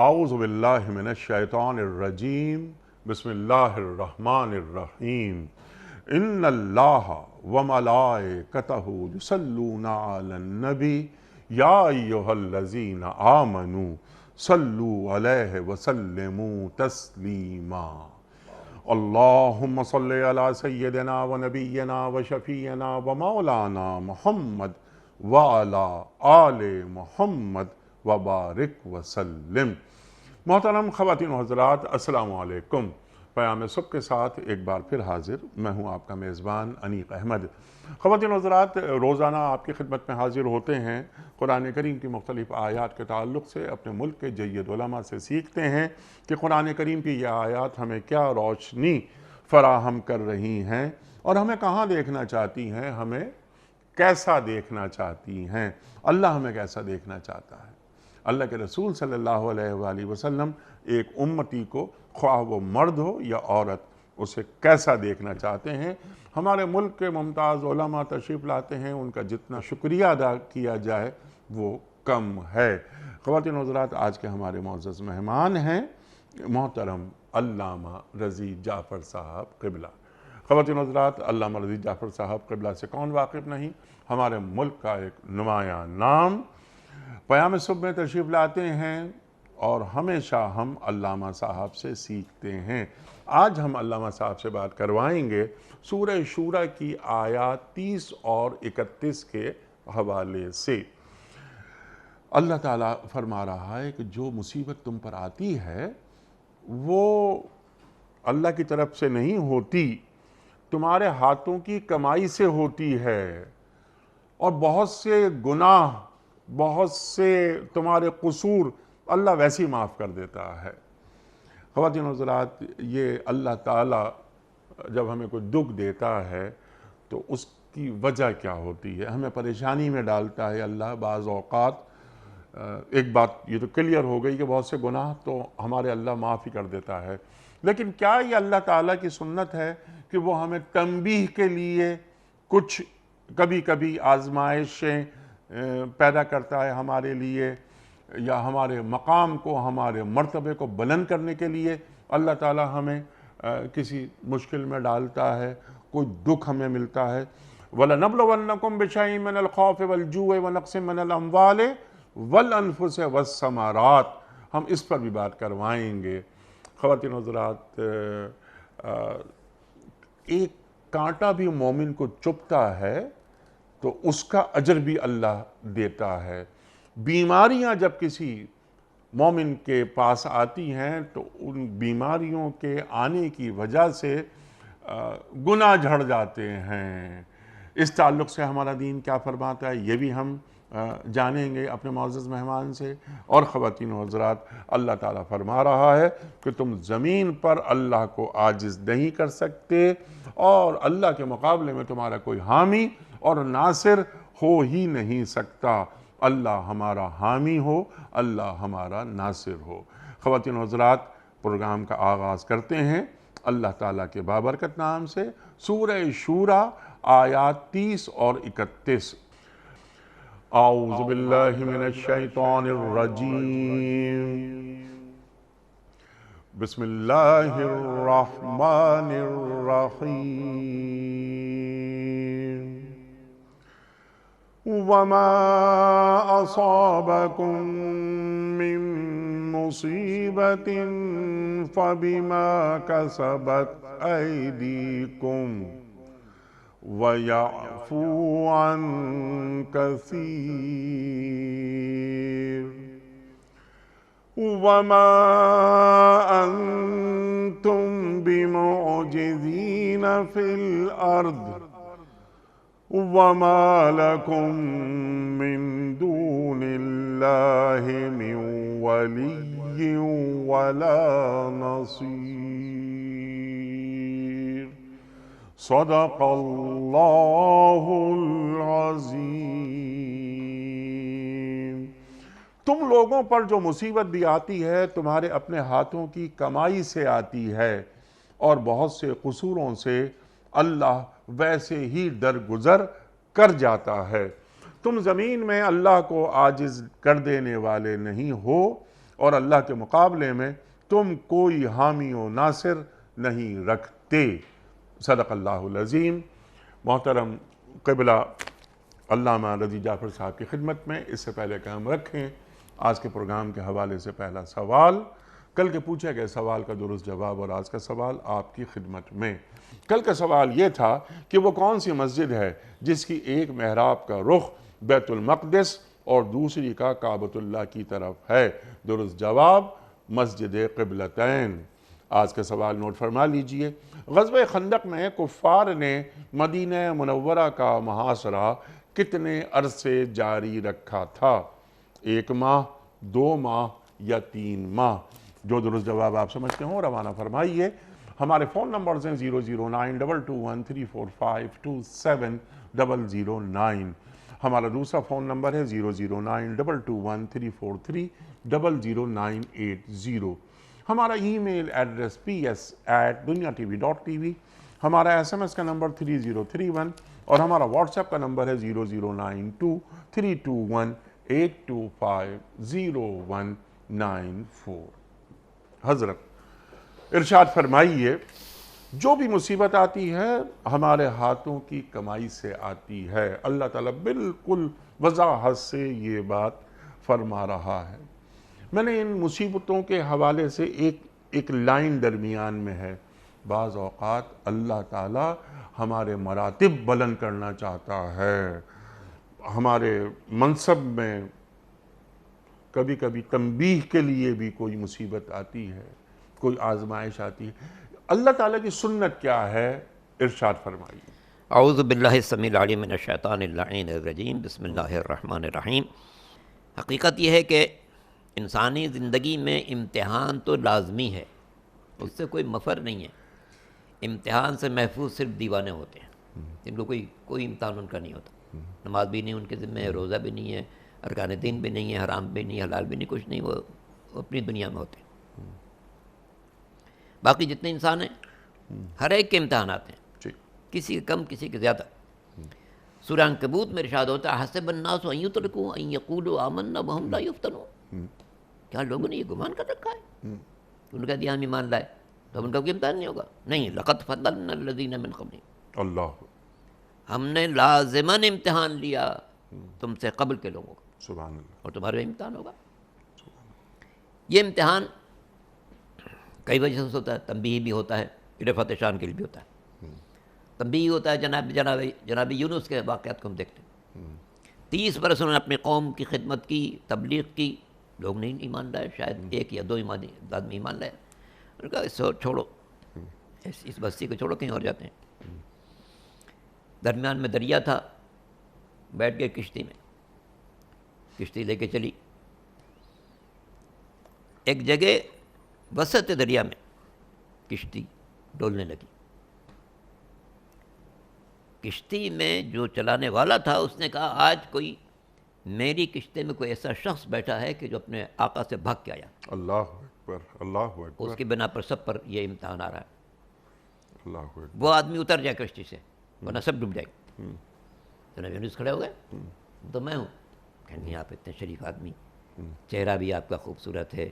اعوذ باللہ من الشیطان الرجیم بسم اللہ الرحمن الرحیم ان اللہ وملائکتہ یصلون علی النبی یا ایہا الذین آمنوا صلوا علیہ وسلموا تسلیما اللہم صلی علی سیدنا و نبینا و شفیعنا و مولانا محمد وعلی آل محمد وبارک وسلم۔ محترم خواتین و حضرات، السلام علیکم۔ پیام صبح کے ساتھ ایک بار پھر حاضر میں ہوں آپ کا میزبان انیق احمد۔ خواتین و حضرات، روزانہ آپ کی خدمت میں حاضر ہوتے ہیں، قرآن کریم کی مختلف آیات کے تعلق سے اپنے ملک کے جید علماء سے سیکھتے ہیں کہ قرآن کریم کی یہ آیات ہمیں کیا روشنی فراہم کر رہی ہیں اور ہمیں کہاں دیکھنا چاہتی ہیں، ہمیں کیسا دیکھنا چاہتی ہیں، اللہ ہمیں کیسا دیکھنا چاہتا ہے۔ اللہ کے رسول صلی اللہ علیہ وآلہ وسلم ایک امتی کو، خواہ وہ مرد ہو یا عورت، اسے کیسا دیکھنا چاہتے ہیں۔ ہمارے ملک کے ممتاز علماء تشریف لاتے ہیں، ان کا جتنا شکریہ ادا کیا جائے وہ کم ہے۔ خواتین و حضرات، آج کے ہمارے معزز مہمان ہیں محترم علامہ رضی جعفر صاحب قبلہ۔ خواتین و حضرات، علامہ رضی جعفر صاحب قبلہ سے کون واقف نہیں، ہمارے ملک کا ایک نمایاں نام۔ پیام صبح میں تشریف لاتے ہیں اور ہمیشہ ہم علامہ صاحب سے سیکھتے ہیں۔ آج ہم علامہ صاحب سے بات کروائیں گے سورہ شورى کی آیات 30 اور 31 کے حوالے سے۔ اللہ تعالیٰ فرما رہا ہے کہ جو مصیبت تم پر آتی ہے وہ اللہ کی طرف سے نہیں ہوتی، تمہارے ہاتھوں کی کمائی سے ہوتی ہے، اور بہت سے گناہ، بہت سے تمہارے قصور اللہ ویسے ہی معاف کر دیتا ہے۔ خواتین و حضرات، یہ اللہ تعالیٰ جب ہمیں کوئی دکھ دیتا ہے تو اس کی وجہ کیا ہوتی ہے، ہمیں پریشانی میں ڈالتا ہے اللہ بعض اوقات۔ ایک بات یہ تو کلیئر ہو گئی کہ بہت سے گناہ تو ہمارے اللہ معاف ہی کر دیتا ہے، لیکن کیا یہ اللہ تعالیٰ کی سنت ہے کہ وہ ہمیں تنبیہ کے لیے کچھ کبھی کبھی آزمائشیں پیدا کرتا ہے ہمارے لیے، یا ہمارے مقام کو، ہمارے مرتبے کو بلند کرنے کے لیے اللہ تعالیٰ ہمیں کسی مشکل میں ڈالتا ہے، کوئی دکھ ہمیں ملتا ہے؟ وَلَنَبْلُوَنَّكُمْ بِشَيْءٍ مِّنَ الْخَوْفِ وَالْجُوعِ وَنَقْصٍ مِّنَ الْأَمْوَالِ وَالْأَنفُسِ وَالثَّمَرَاتِ، ہم اس پر بھی بات کروائیں گے۔ خواتین و حضرات، ایک کانٹا بھی مومن کو چبھتا ہے تو اس کا اجر بھی اللہ دیتا ہے۔ بیماریاں جب کسی مومن کے پاس آتی ہیں تو ان بیماریوں کے آنے کی وجہ سے گناہ جھڑ جاتے ہیں۔ اس تعلق سے ہمارا دین کیا فرماتا ہے یہ بھی ہم جانیں گے اپنے معزز مہمان سے۔ اور خواتین و حضرات، اللہ تعالیٰ فرما رہا ہے کہ تم زمین پر اللہ کو عاجز نہیں کر سکتے، اور اللہ کے مقابلے میں تمہارا کوئی حامی اور ناصر ہو ہی نہیں سکتا۔ اللہ ہمارا حامی ہو، اللہ ہمارا ناصر ہو۔ خواتین و حضرات، پروگرام کا آغاز کرتے ہیں اللہ تعالیٰ کے بابرکت نام سے۔ سورہ شورى آیات 30 اور 31۔ اعوذ باللہ من الشیطان الرجیم، بسم اللہ الرحمن الرحیم۔ وما أصابكم من مصيبة فبما كسبت أيديكم ويعفو عن كثير، وما أنتم بمعجزين في الأرض وما لكم من دون الله من ولي ولا نصير۔ صدق اللہ العظیم۔ تم لوگوں پر جو مصیبت بھی آتی ہے تمہارے اپنے ہاتھوں کی کمائی سے آتی ہے، اور بہت سے قصوروں سے اللہ ویسے ہی درگزر کر جاتا ہے۔ تم زمین میں اللہ کو عاجز کر دینے والے نہیں ہو، اور اللہ کے مقابلے میں تم کوئی حامی و ناصر نہیں رکھتے۔ صدق اللہ العظیم۔ محترم قبلہ علامہ رضی جعفر صاحب کی خدمت میں اس سے پہلے کہ ہم رکھیں آج کے پروگرام کے حوالے سے پہلا سوال، کل کے پوچھے گئے سوال کا درست جواب اور آج کا سوال آپ کی خدمت میں۔ کل کا سوال یہ تھا کہ وہ کون سی مسجد ہے جس کی ایک محراب کا رخ بیت المقدس اور دوسری کا کعبۃ اللہ کی طرف ہے؟ درست جواب مسجد قبلتین۔ آج کا سوال نوٹ فرما لیجئے۔ غزوہ خندق میں کفار نے مدینہ منورہ کا محاصرہ کتنے عرصے جاری رکھا تھا؟ 1 ماہ، 2 ماہ یا 3 ماہ؟ جو درست جواب آپ سمجھتے ہوں روانہ فرمائیے۔ ہمارے فون نمبرز ہیں 00922134527 ہمارا دوسرا فون نمبر ہے 009221343000980 ہمارا ای میل ایڈریس ps@duniatv.tv ہمارا SMS کا نمبر 3031 اور ہمارا واٹس ایپ کا نمبر ہے 00923218250194۔ حضرت ارشاد فرمائیے، جو بھی مصیبت آتی ہے ہمارے ہاتھوں کی کمائی سے آتی ہے۔ اللہ تعالیٰ بالکل وضاحت سے یہ بات فرما رہا ہے۔ میں نے ان مصیبتوں کے حوالے سے ایک لائن درمیان میں ہے، بعض اوقات اللہ تعالیٰ ہمارے مراتب بلند کرنا چاہتا ہے، ہمارے منصب میں کبھی کبھی تنبیہ کے لیے بھی کوئی مصیبت آتی ہے، کوئی آزمائش آتی ہے۔ اللہ تعالیٰ کی سنت کیا ہے؟ ارشاد فرمائیے۔ اعوذ باللہ السمیع العلیم من الشیطان اللعین الرجیم، بسم اللہ الرحمن الرحیم۔ حقیقت یہ ہے کہ انسانی زندگی میں امتحان تو لازمی ہے، اس سے کوئی مفر نہیں ہے۔ امتحان سے محفوظ صرف دیوانے ہوتے ہیں، جن کو کوئی امتحان ان کا نہیں ہوتا۔ نماز بھی نہیں ان کے ذمہ ہے، روزہ بھی نہیں ہے، ارکان دین بھی نہیں ہے، حرام بھی نہیں، حلال بھی نہیں، کچھ نہیں، وہ اپنی دنیا میں ہوتے ہیں۔ باقی جتنے انسان ہیں ہر ایک کے امتحانات ہیں، کسی کے کم کسی کے زیادہ۔ سورہ عنکبوت میں ارشاد ہوتا ہے حسب الناس ان یترکوا ان یقولوا آمنا وہم لا یفتنون۔ کیا لوگوں نے یہ گمان کر رکھا ہے انہوں نے کہا دیا ہم ایمان لائے تو ہم ان کا کوئی امتحان نہیں ہوگا؟ نہیں، لقد فتنا الذین من قبلہم، اللہ ہم نے لازماً امتحان لیا تم سے قبل کے لوگوں کا، سبحان اللہ۔ اور تمہارے امتحان ہوگا۔ یہ امتحان کئی وجہ سے ہوتا ہے، تنبیہ بھی ہوتا ہے، رفعت شان کے لیے بھی ہوتا ہے۔ تنبیہ ہوتا ہے جناب یونس کے واقعات کو ہم دیکھتے ہیں، 30 برس انہوں نے اپنی قوم کی خدمت کی، تبلیغ کی، لوگ نہیں ایمان لائے، شاید 1 یا 2 آدمی ایمان لائے۔ انہوں نے کہا اس کو چھوڑو، اس بستی کو چھوڑو، کہیں اور جاتے ہیں۔ درمیان میں دریا تھا، بیٹھ گئے کشتی میں، کشتی لے کے چلی، ایک جگہ وسط دریا میں کشتی ڈولنے لگی۔ کشتی میں جو چلانے والا تھا اس نے کہا آج کوئی میری کشتی میں کوئی ایسا شخص بیٹھا ہے کہ جو اپنے آقا سے بھاگ کے آیا۔ اللہ اکبر، اللہ اکبر، اس کی بنا پر سب پر یہ امتحان آ رہا ہے۔ اللہ اکبر۔ وہ آدمی اتر جائے کشتی سے ورنہ سب ڈوب جائے گا۔ تو نبی یونس کھڑے ہو گئے، تو میں ہوں۔ کہ نہیں، آپ اتنے شریف آدمی، چہرہ بھی آپ کا خوبصورت ہے،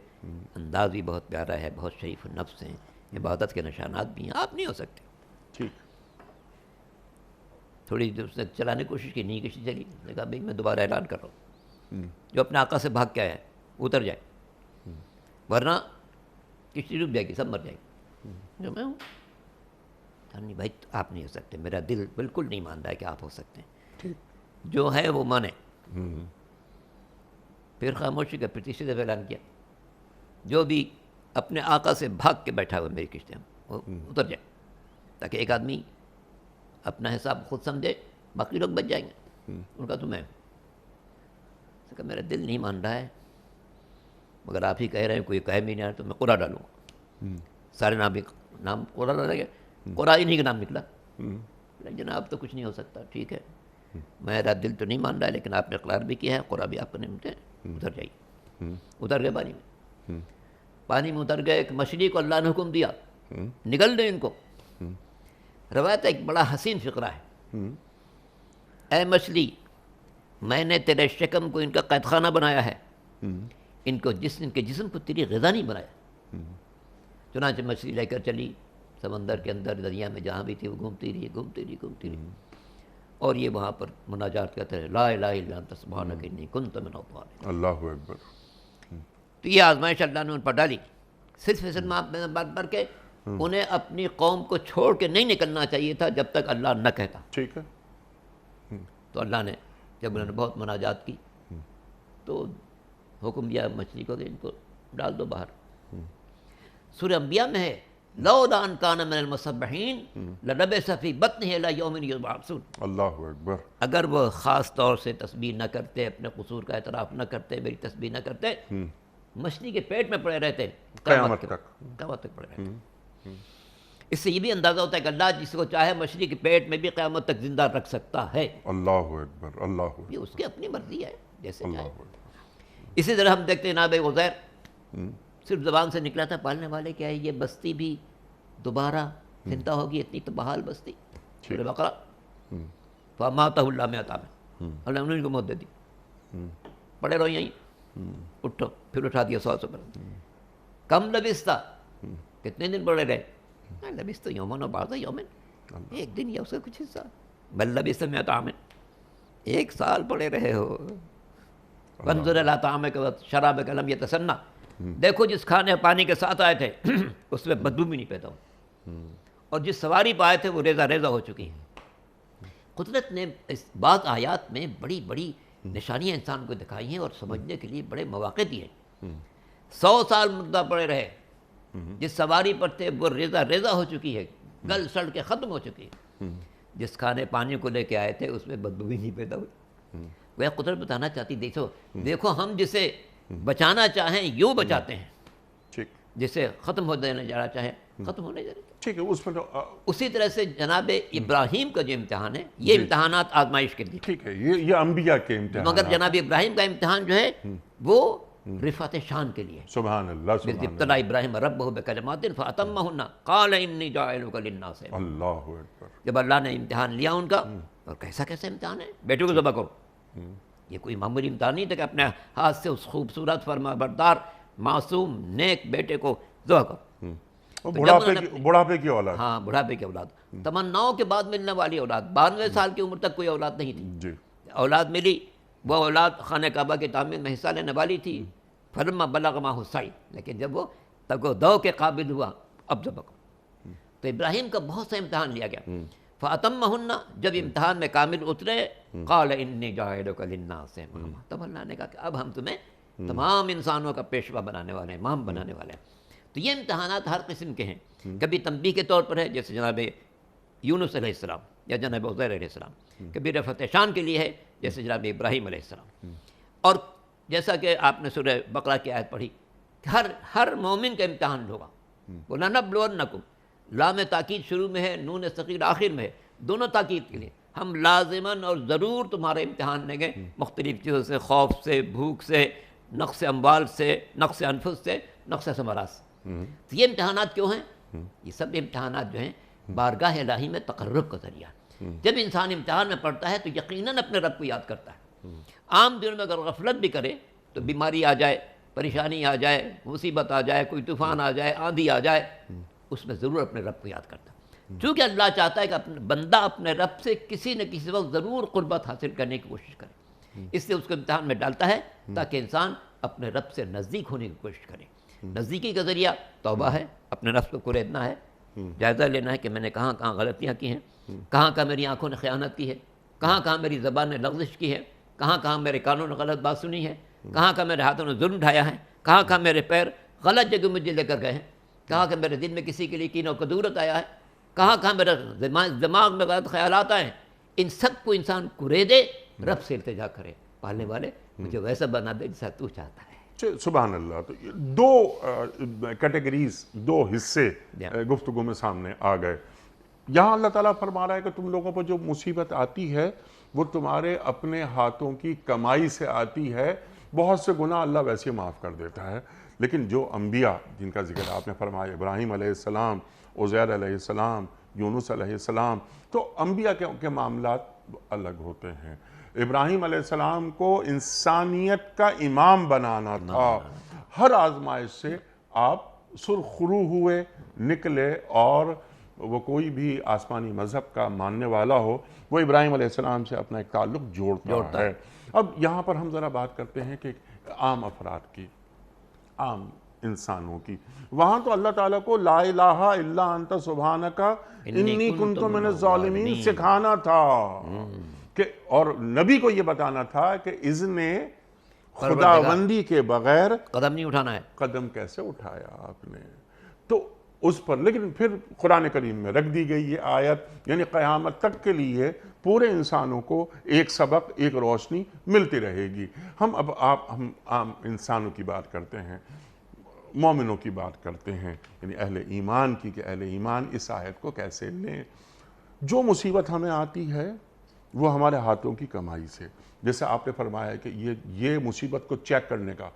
انداز بھی بہت پیارا ہے، بہت شریف النفس ہیں، عبادت کے نشانات بھی ہیں، آپ نہیں ہو سکتے۔ ٹھیک۔ تھوڑی دیر اس نے چلانے کی کوشش کی، نہیں کشتی چلی۔ نے کہا بھائی میں دوبارہ اعلان کر رہا ہوں، جو اپنے آقا سے بھاگ کے آیا ہے اتر جائے، ورنہ کشتی ڈوب جائے گی، سب مر جائے گی۔ جو میں ہوں، نہیں بھائی آپ نہیں ہو سکتے، میرا دل بالکل نہیں مانتا ہے کہ آپ ہو سکتے ہیں، جو ہے وہ مانے۔ پھر خاموشی کا پھر تیسری دفعہ اعلان کیا، جو بھی اپنے آقا سے بھاگ کے بیٹھا ہوا میری کشتی میں وہ اتر جائے، تاکہ ایک آدمی اپنا حساب خود سمجھے، باقی لوگ بچ جائیں گے۔ ان کا تو میں کہا میرا دل نہیں مان رہا ہے، مگر آپ ہی کہہ رہے ہیں، کوئی کہہ بھی نہیں رہا تو میں قرا ڈالوں گا۔ سارے نام قرا ڈالے گئے، قرا انہیں کا نام نکلا۔ جناب تو کچھ نہیں ہو سکتا، ٹھیک ہے، میرا دل تو نہیں مان رہا ہے، لیکن آپ نے اقرار بھی کیا ہے، قرا بھی آپ کو نہیں ملتے، اتر جائیے۔ اتر گئے پانی میں، پانی میں اتر گئے۔ ایک مچھلی کو اللہ نے حکم دیا نگل دے ان کو۔ روایت ایک بڑا حسین فقرہ ہے، اے مچھلی میں نے تیرے شکم کو ان کا قید خانہ بنایا ہے، ان کے جسم کو تیری غذا نہیں بنایا. چنانچہ مچھلی لے کر چلی سمندر کے اندر، دریا میں جہاں بھی تھی وہ گھومتی رہی. اور یہ وہاں پر مناجات کرتے رہے، لا الہ الا انت سبحانک انی کنت من الظالمین. اللہ اکبر. تو یہ آزمائش اللہ نے ان پر ڈالی. صرف بات پر کے انہیں اپنی قوم کو چھوڑ کے نہیں نکلنا چاہیے تھا جب تک اللہ نہ کہتا. ٹھیک ہے. تو اللہ نے جب انہوں نے بہت مناجات کی تو حکم دیا مچھلی کو کہ ان کو ڈال دو باہر. سورہ انبیاء میں ہے لولا ان کان من المسبحین للبث فی بطنہ الی یوم یبعثون. اللہ اکبر. اگر وہ خاص طور سے تسبیح نہ کرتے، اپنے قصور کا اعتراف نہ کرتے، میری تسبیح نہ کرتے، مچھلی کے پیٹ میں پڑے رہتے قیامت تک پڑے رہتے. اس سے یہ بھی اندازہ ہوتا ہے کہ اللہ جس کو چاہے مچھلی کے پیٹ میں بھی قیامت تک زندہ رکھ سکتا ہے. اللہ اکبر. اللہ اکبر. یہ اس کی اپنی مرضی ہے جیسے اللہ چاہے. اکبر. اسی طرح ہم دیکھتے ہیں جناب عزیر صرف زبان سے نکلا تھا، پالنے والے کیا ہے یہ بستی بھی دوبارہ زندہ ہوگی، اتنی تو بحال بستی. سورہ بقرہ فاماتہ اللہ مئۃ عام، اللہ نے ان کو موت دے دی. پڑے رہو یہیں، اٹھو، پھر اٹھا دیا 100 پر. کم لبثت، کتنے دن پڑے رہے؟ لبثت یومن و بعض یومن، ایک دن یا اس کا کچھ حصہ. بل لبثت مئۃ عام، 1 سال پڑے رہے ہو. وانظر الی طعامک وشرابک لم یتسنہ، دیکھو جس کھانے پانی کے ساتھ آئے تھے اس میں بدبو بھی نہیں پیدا ہو، اور جس سواری پہ آئے تھے وہ ریزہ ریزہ ہو چکی ہیں. قدرت نے اس بعض آیات میں بڑی بڑی نشانیاں انسان کو دکھائی ہیں اور سمجھنے کے لیے بڑے مواقع دیے. 100 سال مردہ پڑے رہے، جس سواری پر تھے وہ ریزہ ریزہ ہو چکی ہے، گل سڑ کے ختم ہو چکی ہے. جس کھانے پانی کو لے کے آئے تھے اس میں بدبو بھی نہیں پیدا ہوئی. وہ قدرت بتانا چاہتی دیکھو ہم جسے بچانا چاہیں یوں بچاتے ہیں، ٹھیک. جسے ختم ہو دینا جانا چاہے ختم ہونے جا رہے. ٹھیک ہے. اس میں تو اسی طرح سے جناب ابراہیم کا جو امتحان ہے، یہ امتحانات آزمائش کے لیے، ٹھیک ہے، یہ انبیاء کے امتحان. مگر جناب ابراہیم کا امتحان جو ہے وہ رفعت شان کے لیے. سبحان اللہ. سبحان اللہ. ابتلیٰ ابراہیم ربہ بکلمات فاتمہن قال انی جاعلک للناس. اللہ اکبر. جب اللہ نے امتحان لیا ان کا، اور کیسا امتحان ہے، بیٹوں کو ذبح کرو. یہ کوئی معمولی امتحان نہیں تھا کہ اپنے ہاتھ سے اس خوبصورت فرما بردار معصوم نیک بیٹے کو ذبح کرو. بڑھاپے کی اولاد. ہاں، بڑھاپے کی اولاد، تمناؤں کے بعد ملنے والی اولاد. 92 سال کی عمر تک کوئی اولاد نہیں تھی. جی. اولاد ملی، وہ اولاد خانہ کعبہ کی تعمیر میں حصہ لینے والی تھی. فلما بلغ معہ السعی، لیکن جب وہ تگو کے قابل ہوا اب ذبح کرو. تو ابراہیم کا بہت سا امتحان لیا گیا. فاتمہن، جب امتحان میں کامل اترے، قال انی جاعلک للناس اماما، تب اللہ نے کہا کہ اب ہم تمہیں تمام انسانوں کا پیشوا بنانے والے ہیں، امام بنانے والے ہیں. تو یہ امتحانات ہر قسم کے ہیں. کبھی تنبیہ کے طور پر ہے جیسے جناب یونس علیہ السلام یا جناب عزیر علیہ السلام. کبھی رفعت شان کے لیے ہے جیسے جناب ابراہیم علیہ السلام. اور جیسا کہ آپ نے سورہ بقرہ کی آیت پڑھی کہ ہر مومن کا امتحان ہوگا. وَلَنَبْلُوَنَّكُمْ، لام تاکید شروع میں ہے، نون ثقیل آخر میں ہے، دونوں تاکید کے لیے. ہم لازماً اور ضرور تمہارے امتحان لیں گے، مختلف چیزوں سے، خوف سے، بھوک سے، نقص اموال سے، نقص انفس سے، نقص ثمرات سے. تو یہ امتحانات کیوں ہیں؟ یہ سب امتحانات جو ہیں بارگاہ الہی میں تقرب کا ذریعہ. جب انسان امتحان میں پڑتا ہے تو یقیناً اپنے رب کو یاد کرتا ہے. عام دنوں میں اگر غفلت بھی کرے تو بیماری آ جائے، پریشانی آ جائے، مصیبت آ جائے، کوئی طوفان آ جائے، آندھی آ جائے، اس میں ضرور اپنے رب کو یاد کرتا ہے. چونکہ اللہ چاہتا ہے کہ بندہ اپنے رب سے کسی نہ کسی وقت ضرور قربت حاصل کرنے کی کوشش کرے. اس لیے اس کو امتحان میں ڈالتا ہے تاکہ انسان اپنے رب سے نزدیک ہونے کی کوشش کرے. نزدیکی کا ذریعہ توبہ ہے، اپنے نفس کو کریدنا ہے، جائزہ لینا ہے کہ میں نے کہاں کہاں غلطیاں کی ہیں، کہاں کہاں میری آنکھوں نے خیانت کی ہے، کہاں کہاں میری زبان نے لغزش کی ہے، کہاں کہاں میرے کانوں نے غلط بات سنی ہے، کہاں کہاں میرے ہاتھوں نے ظلم ڈھایا ہے، کہاں کہاں میرے پیر غلط جگہ مجھے لے کر گئے ہیں، کہاں کہ میرے دل میں کسی کے لیے کین و کدورت آیا ہے، کہاں کہاں میرے دماغ میں غلط خیالات آئے ہیں. ان سب کو انسان کرے دے، رب سے التجا کرے، پالنے والے مجھے ویسا بنا دے جیسا تو چاہتا ہے. سبحان اللہ. تو دو کیٹیگریز، دو حصے گفتگو میں سامنے آ گئے. یہاں اللہ تعالیٰ فرما رہا ہے کہ تم لوگوں پر جو مصیبت آتی ہے وہ تمہارے اپنے ہاتھوں کی کمائی سے آتی ہے. بہت سے گناہ اللہ ویسے معاف کر دیتا ہے، لیکن جو انبیاء جن کا ذکر آپ نے فرمایا، ابراہیم علیہ السلام، عزیر علیہ السلام، یونس علیہ السلام، تو انبیاء کے معاملات الگ ہوتے ہیں. ابراہیم علیہ السلام کو انسانیت کا امام بنانا تھا. ہر آزمائش سے آپ سرخرو ہوئے نکلے، اور وہ کوئی بھی آسمانی مذہب کا ماننے والا ہو وہ ابراہیم علیہ السلام سے اپنا ایک تعلق جوڑتا ہے. اب یہاں پر ہم ذرا بات کرتے ہیں کہ عام افراد کی، عام انسانوں کی. وہاں تو اللہ تعالیٰ کو لا الہ الا انت سبحانک انی کنت من الظالمین سکھانا تھا، کہ اور نبی کو یہ بتانا تھا کہ اذن خداوندی کے بغیر قدم نہیں اٹھانا ہے. قدم کیسے اٹھایا آپ نے. تو اس پر لیکن پھر قرآن کریم میں رکھ دی گئی یہ آیت، یعنی قیامت تک کے لیے پورے انسانوں کو ایک سبق، ایک روشنی ملتی رہے گی. ہم ہم عام انسانوں کی بات کرتے ہیں، مومنوں کی بات کرتے ہیں، یعنی اہل ایمان کی، کہ اہل ایمان اس آیت کو کیسے لیں. جو مصیبت ہمیں آتی ہے وہ ہمارے ہاتھوں کی کمائی سے، جیسے آپ نے فرمایا کہ یہ مصیبت کو چیک کرنے کا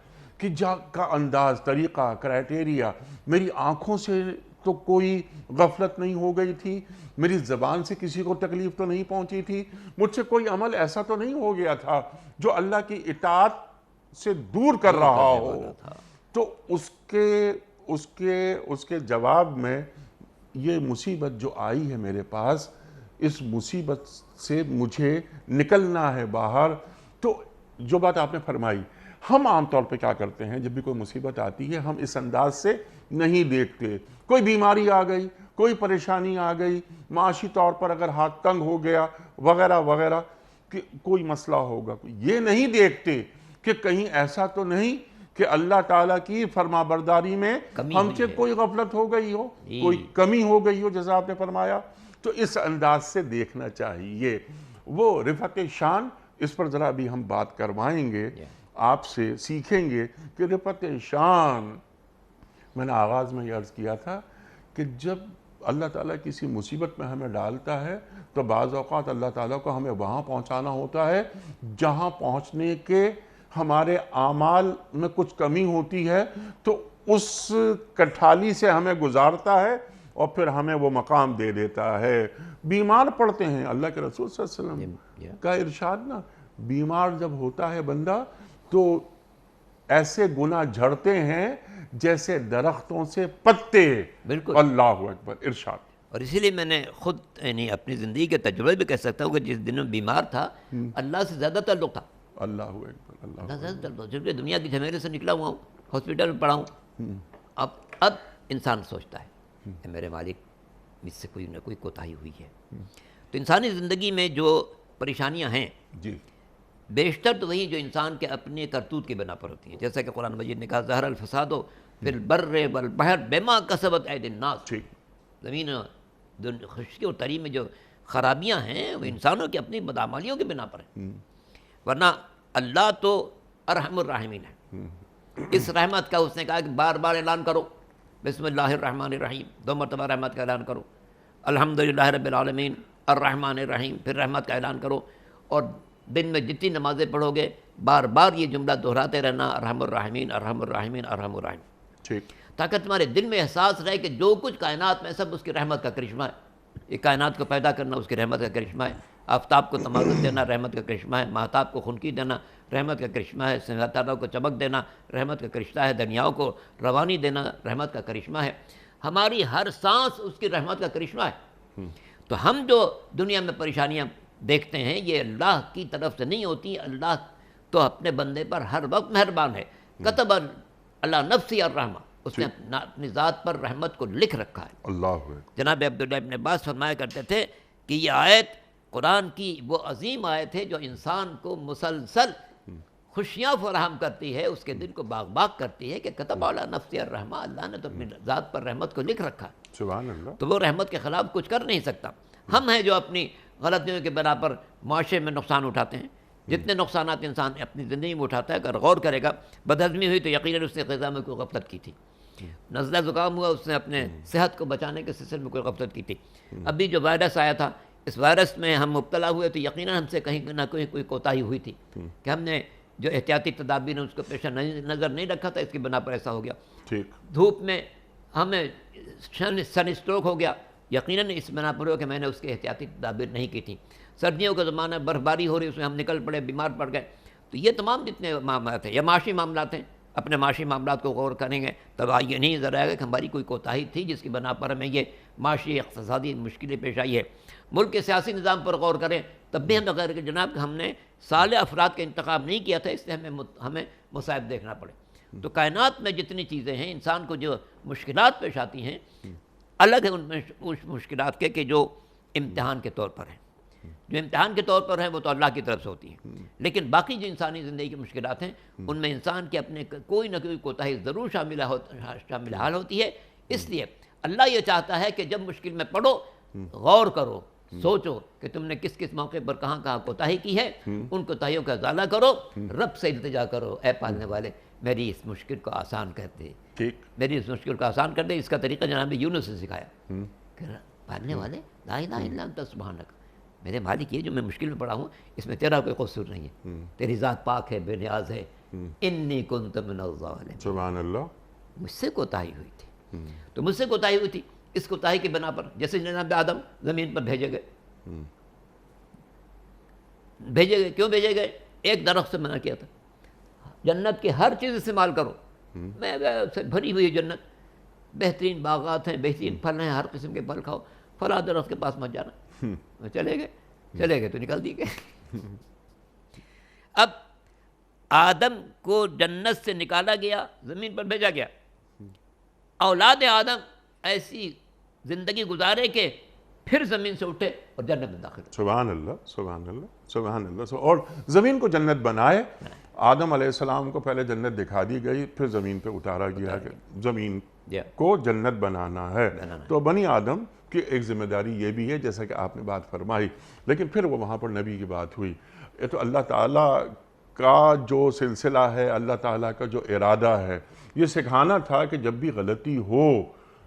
کا انداز، طریقہ، کرائٹیریا، میری آنکھوں سے تو کوئی غفلت نہیں ہو گئی تھی، میری زبان سے کسی کو تکلیف تو نہیں پہنچی تھی، مجھ سے کوئی عمل ایسا تو نہیں ہو گیا تھا جو اللہ کی اطاعت سے دور کر رہا ہو. تو اس کے جواب میں یہ مصیبت جو آئی ہے میرے پاس، اس مصیبت سے مجھے نکلنا ہے باہر. تو جو بات آپ نے فرمائی، ہم عام طور پہ کیا کرتے ہیں، جب بھی کوئی مصیبت آتی ہے ہم اس انداز سے نہیں دیکھتے. کوئی بیماری آ گئی، کوئی پریشانی آ گئی، معاشی طور پر اگر ہاتھ تنگ ہو گیا وغیرہ وغیرہ، کہ کوئی مسئلہ ہوگا، یہ نہیں دیکھتے کہ کہیں ایسا تو نہیں کہ اللہ تعالیٰ کی فرما برداری میں ہم سے کوئی غفلت ہو گئی ہو، کوئی کمی ہو گئی ہو، جیسا آپ نے فرمایا. تو اس انداز سے دیکھنا چاہیے. وہ رفعت شان، اس پر ذرا بھی ہم بات کروائیں گے، آپ سے سیکھیں گے کہ رفعت شان. میں نے آغاز میں یہ عرض کیا تھا کہ جب اللہ تعالیٰ کسی مصیبت میں ہمیں ڈالتا ہے تو بعض اوقات اللہ تعالیٰ کو ہمیں وہاں پہنچانا ہوتا ہے جہاں پہنچنے کے ہمارے اعمال میں کچھ کمی ہوتی ہے، تو اس کٹھالی سے ہمیں گزارتا ہے اور پھر ہمیں وہ مقام دے دیتا ہے. بیمار پڑتے ہیں، اللہ کے رسول صلی اللہ علیہ وسلم کا ارشاد نا، بیمار جب ہوتا ہے بندہ تو ایسے گناہ جھڑتے ہیں جیسے درختوں سے پتے. بالکل. اللہ اکبر. ارشاد. اور اسی لیے میں نے خود یعنی اپنی زندگی کے تجربے بھی کہہ سکتا ہوں کہ جس دن میں بیمار تھا اللہ سے زیادہ تعلق تھا. اللہ اکبر. اللہ زیادہ تعلق، جب دنیا کی جھمیلے سے نکلا ہوا ہوں، ہاسپٹل میں پڑا ہوں. اب انسان سوچتا ہے کہ میرے مالک مجھ سے کوئی نہ کوئی کوتاہی ہوئی ہے. تو انسانی زندگی میں جو پریشانیاں ہیں جی، بیشتر تو وہی جو انسان کے اپنے کرتوت کی بنا پر ہوتی ہیں. جیسا کہ قرآن مجید نے کہا ظہر الفساد فی البر والبحر بما کسبت ایدی الناس. زمین خشکی اور تری میں جو خرابیاں ہیں وہ انسانوں کی اپنی بدعمالیوں کی بنا پر ہیں. ورنہ اللہ تو ارحم الراحمین ہے. اس رحمت کا اس نے کہا کہ بار بار اعلان کرو، بسم اللہ الرحمن الرحیم، 2 مرتبہ رحمت کا اعلان کرو، الحمدللہ رب العالمین الرحمن الرحیم، پھر رحمت کا اعلان کرو. اور دن میں جتنی نمازیں پڑھو گے بار بار یہ جملہ دہراتے رہنا، ارحم الراحمین ارحم الراحمین ارحم الراحمین، ٹھیک، تاکہ تمہارے دل میں احساس رہے کہ جو کچھ کائنات میں سب اس کی رحمت کا کرشمہ ہے. یہ کائنات کو پیدا کرنا اس کی رحمت کا کرشمہ ہے. آفتاب کو تمازن دینا رحمت کا کرشمہ ہے. مہتاب کو خنکی دینا رحمت کا کرشمہ ہے. ستاروں کو چمک دینا رحمت کا کرشمہ ہے. دریاؤں کو روانی دینا رحمت کا کرشمہ ہے. ہماری ہر سانس اس کی رحمت کا کرشمہ ہے. تو ہم جو دنیا میں پریشانیاں دیکھتے ہیں یہ اللہ کی طرف سے نہیں ہوتی. اللہ تو اپنے بندے پر ہر وقت مہربان ہے. کتب اللہ نفسی الرحمہ، اس نے اپنی ذات پر رحمت کو لکھ رکھا ہے. اللہ. جناب عبداللہ ابن عباس فرمایا کرتے تھے کہ یہ آیت قرآن کی وہ عظیم آیت ہے جو انسان کو مسلسل خوشیاں فراہم کرتی ہے، اس کے دل کو باغ باغ کرتی ہے کہ کتب علی نفسی الرحمہ، اللہ نے تو اپنی ذات پر رحمت کو لکھ رکھا ہے. سبحان اللہ. تو وہ رحمت کے خلاف کچھ کر نہیں سکتا. ہم ہیں جو اپنی غلطیوں کے بنا پر معاشرے میں نقصان اٹھاتے ہیں. جتنے نقصانات انسان اپنی زندگی میں اٹھاتا ہے اگر غور کرے گا، بدہضمی ہوئی تو یقیناً اس نے غذا میں کوئی غفلت کی تھی. نزلہ زکام ہوا اس نے اپنے صحت کو بچانے کے سلسلے میں کوئی غفلت کی تھی. ابھی جو وائرس آیا تھا اس وائرس میں ہم مبتلا ہوئے تو یقیناً ہم سے کہیں نہ کوئی کوتاہی ہوئی تھی کہ ہم نے جو احتیاطی تدابیر ہیں اس کو پیش نظر نہیں رکھا تھا، اس کی بنا پر ایسا ہو گیا. ٹھیک. دھوپ میں ہمیں سن اسٹروک ہو گیا، یقیناً اس بنا پر ہو کہ میں نے اس کی احتیاطی تدابیر نہیں کی تھی. سردیوں کا زمانہ ہے، برف باری ہو رہی ہے، اس میں ہم نکل پڑے، بیمار پڑ گئے. تو یہ تمام جتنے معاملات ہیں یا معاشی معاملات ہیں، اپنے معاشی معاملات کو غور کریں گے تب یہ نہیں نظر آئے گا کہ ہماری کوئی کوتاہی تھی جس کی بنا پر ہمیں یہ معاشی اقتصادی مشکلیں پیش آئی ہے. ملک کے سیاسی نظام پر غور کریں تب بھی ہم غیر کہ جناب کہ ہم نے صالح افراد کا انتخاب نہیں کیا تھا، اس لیے ہمیں مصائب دیکھنا پڑے. تو کائنات میں جتنی چیزیں ہیں، انسان کو جو مشکلات پیش آتی ہیں الگ ہے ان میں اس مشکلات کے کہ جو امتحان کے طور پر ہیں. جو امتحان کے طور پر ہیں وہ تو اللہ کی طرف سے ہوتی ہیں، لیکن باقی جو انسانی زندگی کی مشکلات ہیں ان میں انسان کے اپنے کوئی نہ کوئی کوتاہی ضرور شامل حال ہوتی ہے. اس لیے اللہ یہ چاہتا ہے کہ جب مشکل میں پڑو غور کرو، سوچو کہ تم نے کس کس موقع پر کہاں کہاں کوتاہی کی ہے، ان کوتاہیوں کا ازالہ کرو، رب سے التجا کرو، اے پالنے والے میری اس مشکل کو آسان کر دے، میری اس مشکل کو آسان کر دے. اس کا طریقہ جناب یونس نے سکھایا کہ پالنے والے لا الہ الا انت سبحانک، میرے مالک یہ جو میں مشکل میں پڑا ہوں اس میں تیرا کوئی قصور نہیں ہے، تیری ذات پاک ہے، بے نیاز ہے. انی کنت من الظالمین، سبحان اللہ. مجھ سے کوتاہی ہوئی تھی. تو مجھ سے کوتاہی ہوئی تھی، اس کوتاہی کی بنا پر جیسے جناب آدم زمین پر بھیجے گئے. کیوں بھیجے گئے؟ ایک درخت سے منع کیا تھا، جنت کی ہر چیز استعمال کرو، میں سے بھری ہوئی جنت، بہترین باغات ہیں، بہترین پھل ہیں، ہر قسم کے پھل کھاؤ، فلاں درخت کے پاس مت جانا. چلے گئے تو نکل دی گئے. اب آدم کو جنت سے نکالا گیا، زمین پر بھیجا گیا. اولاد آدم ایسی زندگی گزارے کہ پھر زمین سے اٹھے اور جنت میں داخل. سبحان اللہ، سبحان اللہ، سبحان اللہ. اور زمین کو جنت بنائے. آدم علیہ السلام کو پہلے جنت دکھا دی گئی، پھر زمین پہ اتارا گیا کہ زمین کو جنت بنانا ہے. تو بنی آدم کی ایک ذمہ داری یہ بھی ہے جیسا کہ آپ نے بات فرمائی. لیکن پھر وہ وہاں پر نبی کی بات ہوئی. یہ تو اللہ تعالیٰ کا جو سلسلہ ہے، اللہ تعالیٰ کا جو ارادہ ہے، یہ سکھانا تھا کہ جب بھی غلطی ہو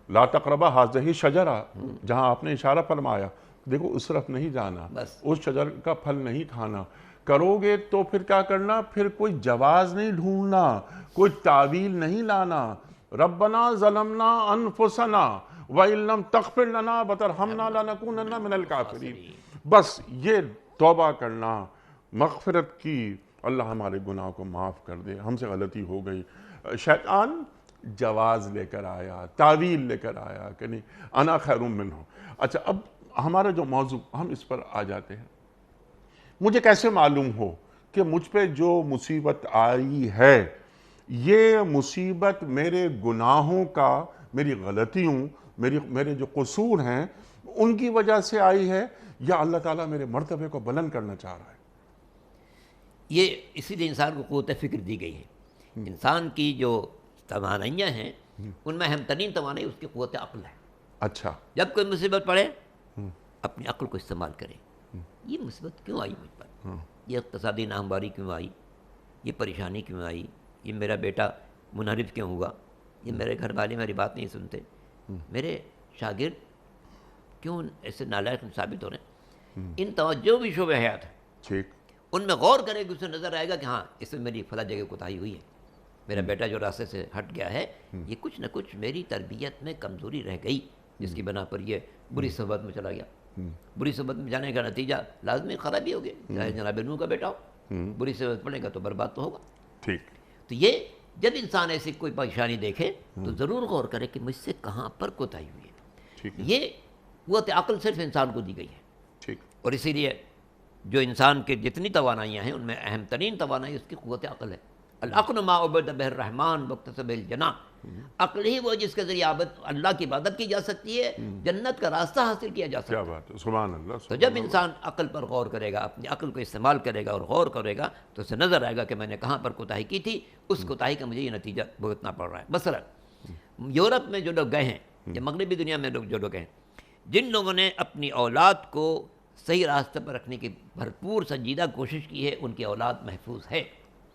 لا تقربا ہذہ شجرہ، جہاں آپ نے اشارہ فرمایا دیکھو اس طرف نہیں جانا، اس شجر کا پھل نہیں کھانا. کرو گے تو پھر کیا کرنا؟ پھر کوئی جواز نہیں ڈھونڈنا، کوئی تعویل نہیں لانا. ربنا ظلمنا انفسنا وَإِن لَّمْ تَغْفِرْ لَنَا وَتَرْحَمْنَا لَنَكُونَنَّ مِنَ الْكَافِرِينَ. بس یہ توبہ کرنا، مغفرت کی، اللہ ہمارے گناہ کو معاف کر دے، ہم سے غلطی ہو گئی. شیطان جواز لے کر آیا، تعویل لے کر آیا کہ نہیں انا خیر منہ. اچھا، اب ہمارا جو موضوع، ہم اس پر آ جاتے ہیں. مجھے کیسے معلوم ہو کہ مجھ پہ جو مصیبت آئی ہے یہ مصیبت میرے گناہوں کا، میری غلطیوں، میرے جو قصور ہیں ان کی وجہ سے آئی ہے، یا اللہ تعالیٰ میرے مرتبے کو بلند کرنا چاہ رہا ہے؟ یہ اسی لیے انسان کو قوت فکر دی گئی ہے. انسان کی جو توانائیاں ہیں ان میں اہم ترین توانائی اس کی قوت عقل ہے. اچھا، جب کوئی مصیبت پڑے اپنی عقل کو استعمال کرے. یہ مصیبت کیوں آئی مجھ پر؟ یہ اقتصادی ناہمواری کیوں آئی؟ یہ پریشانی کیوں آئی؟ یہ میرا بیٹا منحرف کیوں ہوا؟ یہ میرے گھر والے میری بات نہیں سنتے؟ میرے شاگرد کیوں ایسے نالائق ثابت ہو رہے ہیں؟ ان توجہ بھی شعبہ حیات ہے. ٹھیک، ان میں غور کرے گا، اسے نظر آئے گا کہ ہاں اس میں میری فلاں جگہ کوتاہی ہوئی ہے، میرا بیٹا جو راستے سے ہٹ گیا ہے، یہ کچھ نہ کچھ میری تربیت میں کمزوری رہ گئی جس کی بنا پر یہ بری صحبت میں چلا گیا. بری صحبت میں جانے کا نتیجہ لازمی خرابی ہوگی، چاہے جناب نوح کا بیٹا ہو، بری صحبت پڑے گا تو برباد تو ہوگا. ٹھیک. تو یہ جب انسان ایسی کوئی پریشانی دیکھے تو ضرور غور کرے کہ مجھ سے کہاں پر کوتاہی ہوئی ہے. یہ قوت عقل صرف انسان کو دی گئی ہے. ٹھیک. اور اسی لیے جو انسان کے جتنی توانائیاں ہیں ان میں اہم ترین توانائی اس کی قوت عقل ہے. العقل ما عبد بہ الرحمن واکتسب الجناح. عقل ہی وہ جس کے ذریعے اللہ کی عبادت کی جا سکتی ہے، جنت کا راستہ حاصل کیا جا سکتا ہے. کیا بات ہے، سبحان اللہ. تو جب انسان عقل پر غور کرے گا، اپنی عقل کو استعمال کرے گا اور غور کرے گا تو اسے نظر آئے گا کہ میں نے کہاں پر کوتاہی کی تھی، اس کوتاہی کا مجھے یہ نتیجہ بھگتنا پڑ رہا ہے. مثلا یورپ میں جو لوگ گئے ہیں یا مغربی دنیا میں جو لوگ ہیں، جن لوگوں نے اپنی اولاد کو صحیح راستے پر رکھنے کی بھرپور سنجیدہ کوشش کی ہے، ان کی اولاد محفوظ ہے.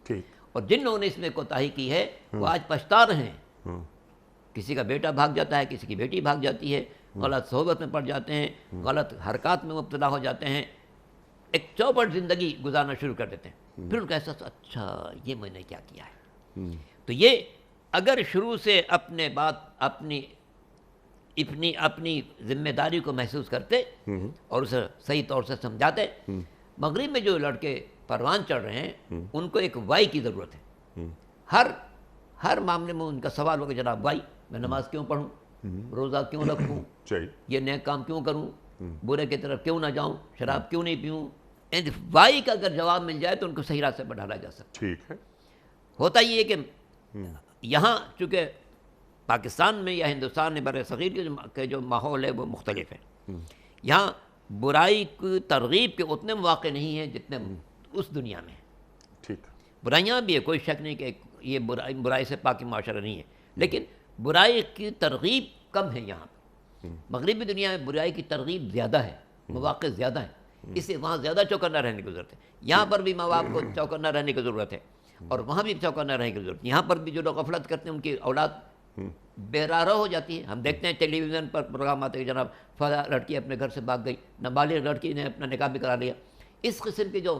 ٹھیک. اور جن لوگوں نے اس میں کوتاہی کی ہے وہ آج پچھتا رہے ہیں. کسی کا بیٹا بھاگ جاتا ہے، کسی کی بیٹی بھاگ جاتی ہے، غلط صحبت میں پڑ جاتے ہیں، غلط حرکات میں مبتلا ہو جاتے ہیں، ایک چوپٹ زندگی گزارنا شروع کر دیتے ہیں. پھر ان کا احساس، اچھا یہ میں نے کیا کیا ہے. تو یہ اگر شروع سے اپنی اپنی ذمہ داری کو محسوس کرتے اور اسے صحیح طور سے سمجھاتے. مغرب میں جو لڑکے پروان چڑھ رہے ہیں ان کو ایک وائی کی ضرورت ہے. ہر معاملے میں ان کا سوال ہوگا جناب بھائی میں نماز کیوں پڑھوں, روزہ کیوں رکھوں, یہ نیک کام کیوں کروں, برے کی طرف کیوں نہ جاؤں, شراب کیوں نہیں پیوں. وائی کا اگر جواب مل جائے تو ان کو صحیح راستے پر ڈالا جا سکتا. ٹھیک ہے. ہوتا یہ ہے کہ یہاں چونکہ پاکستان میں یا ہندوستان میں بر صغیر کے جو ماحول ہے وہ مختلف ہے. یہاں برائی کی ترغیب کے اتنے مواقع نہیں ہیں جتنے اس دنیا میں. ٹھیک. برائیاں بھی ہے, کوئی شک نہیں کہ یہ برائی سے پاک معاشرہ نہیں ہے, لیکن برائی کی ترغیب کم ہے یہاں پہ. مغربی دنیا میں برائی کی ترغیب زیادہ ہے, مواقع زیادہ ہیں, اس لیے وہاں زیادہ چوکنا رہنے کی ضرورت ہے. یہاں پر بھی ماں باپ کو چوکنا رہنے کی ضرورت ہے اور وہاں بھی چوکنا رہنے کی ضرورت ہے. یہاں پر بھی جو لوگ غفلت کرتے ہیں ان کی اولاد بے راہ ہو جاتی ہے. ہم دیکھتے ہیں ٹیلی ویژن پر پروگرام آتے ہیں جناب فلاں لڑکی اپنے گھر سے بھاگ گئی, نابالغ لڑکی نے اپنا نکاح بھی کرا لیا. اس قسم کے جو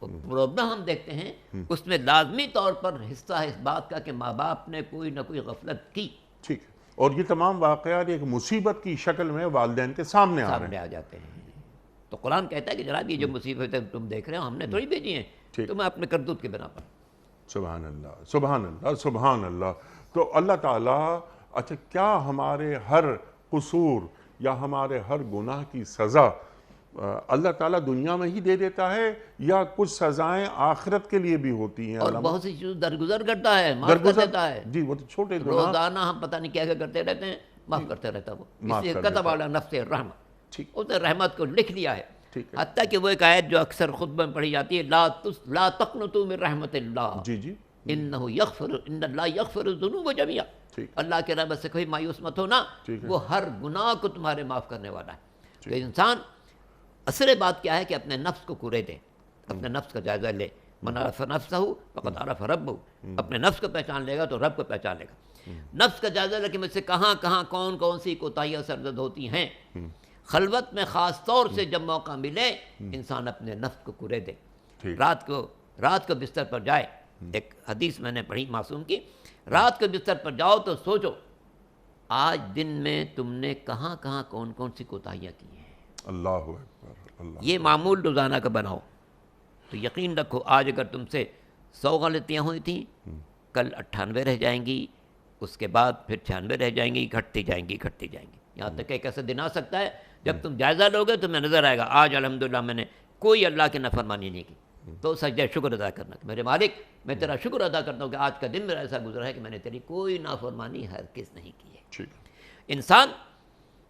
پرابلم ہم دیکھتے ہیں اس میں لازمی طور پر حصہ ہے اس بات کا کہ ماں باپ نے کوئی نہ کوئی غفلت کی. ٹھیک ہے. اور یہ تمام واقعات ایک مصیبت کی شکل میں والدین کے سامنے آ رہے ہیں. آ جاتے ہیں. تو قرآن کہتا ہے کہ جناب یہ جو مصیبتیں تم دیکھ رہے ہو ہم نے تھوڑی بھیجی ہیں, تمہیں اپنے کردوت کے بنا پر. سبحان اللہ, سبحان اللہ, سبحان اللہ. تو اللہ تعالیٰ اچھا کیا ہمارے ہر قصور یا ہمارے ہر گناہ کی سزا اللہ تعالیٰ دنیا میں ہی دے دیتا ہے یا کچھ سزائیں آخرت کے لیے بھی ہوتی ہیں؟ اور بہت سی چیزیں درگزر کرتا ہے, معاف کر دیتا ہے. جی وہ تو چھوٹے گناہ روزانہ ہم پتہ نہیں کیا کرتے رہتے ہیں, معاف کرتے رہتا وہ. اس لیے کتب علی نفسہ الرحمہ, اس نے رحمت کو لکھ لیا ہے. حتیٰ کہ وہ ایک آیت جو اکثر خطبہ میں پڑھی جاتی ہے, لا تقنطوا من رحمت اللہ, جی جی, ان اللہ یغفر الذنوب جميعا. اللہ کے رحمت سے کوئی مایوس مت ہونا, وہ ہر گناہ کو تمہارے معاف کرنے والا ہے. تو انسان اصل بات کیا ہے کہ اپنے نفس کو کورے دے, اپنے نفس کا جائزہ لے. من عرف نفسہ فقد عرف ربہ, اپنے نفس کو پہچان لے گا تو رب کو پہچان لے گا. نفس کا جائزہ لے کہ مجھ سے کہاں کہاں کون سی کوتاہیاں سرزد ہوتی ہیں. خلوت میں خاص طور سے جب موقع ملے انسان اپنے نفس کو کورے دے. رات کو بستر پر جائے, ایک حدیث میں نے پڑھی معصوم کی, رات کو بستر پر جاؤ تو سوچو آج دن میں تم نے کہاں کہاں کون سی کوتاہیاں کی ہیں. اللہ اکبر, اللہ. یہ معمول روزانہ کا بناؤ تو یقین رکھو آج اگر تم سے 100 غلطیاں ہوئی تھیں, کل 98 رہ جائیں گی, اس کے بعد پھر 96 رہ جائیں گی, گھٹتی جائیں گی. یہاں تک کہ ایک ایسا دن آ سکتا ہے جب تم جائزہ لوگے تمہیں نظر آئے گا آج الحمدللہ میں نے کوئی اللہ کی نافرمانی نہیں کی. تو سجدہ شکر ادا کرنا کہ میرے مالک میں تیرا شکر ادا کرتا ہوں کہ آج کا دن میرا ایسا گزرا ہے کہ میں نے تیری کوئی نافرمانی ہرگز نہیں کی ہے. انسان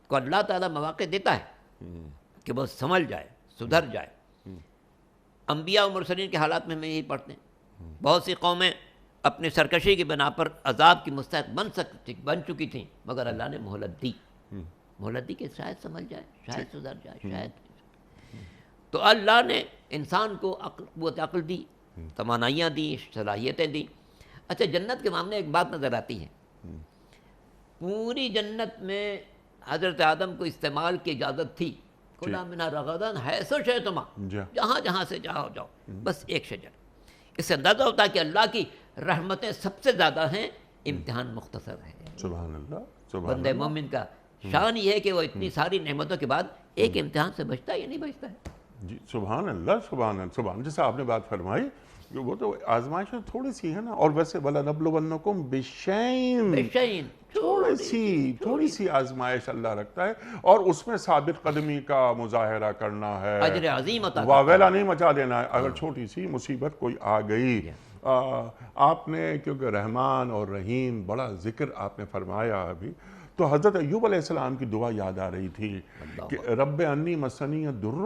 کو اللہ تعالیٰ مواقع دیتا ہے کہ وہ سنبھل جائے, سدھر جائے. انبیاء و مرسلین کے حالات میں ہمیں یہی پڑھتے ہیں. بہت سی قومیں اپنی سرکشی کی بنا پر عذاب کی مستحق بن چکی تھیں, مگر اللہ نے مہلت دی کہ شاید سنبھل جائے, شاید سدھر جائے, شاید. تو اللہ نے انسان کو قوت عقل دی, توانائیاں دی, صلاحیتیں دی. اچھا جنت کے معاملے ایک بات نظر آتی ہے, پوری جنت میں حضرت آدم کو استعمال کی اجازت تھی. کُلُوا مِنْہَا رَغَدًا حَیْثُ شِئْتُمْ, جہاں سے جاؤ, بس ایک شجر. اس سے اندازہ ہوتا ہے کہ اللہ کی رحمتیں سب سے زیادہ ہیں, امتحان مختصر ہے. سبحان اللہ. بندے مومن کا شان یہ ہے کہ وہ اتنی ساری نعمتوں کے بعد ایک امتحان سے بچتا ہے یا نہیں بچتا ہے. جی سبحان اللہ, سبحان اللہ, سبحان. جیسے آپ نے بات فرمائی وہ تو آزمائش تھوڑی سی ہے نا, اور ویسے وَلَنَبْلُوَنَّكُمْ بِشَيْءٍ, تھوڑی سی آزمائش اللہ رکھتا ہے, اور اس میں ثابت قدمی کا مظاہرہ کرنا ہے, اجر عظیم عطا, واویلا نہیں مچا دینا ہے اگر چھوٹی سی مصیبت کوئی آ گئی. آپ نے کیونکہ رحمان اور رحیم بڑا ذکر آپ نے فرمایا ابھی, تو حضرت ایوب علیہ السلام کی دعا یاد آ رہی تھی کہ رب انی مسنی الضر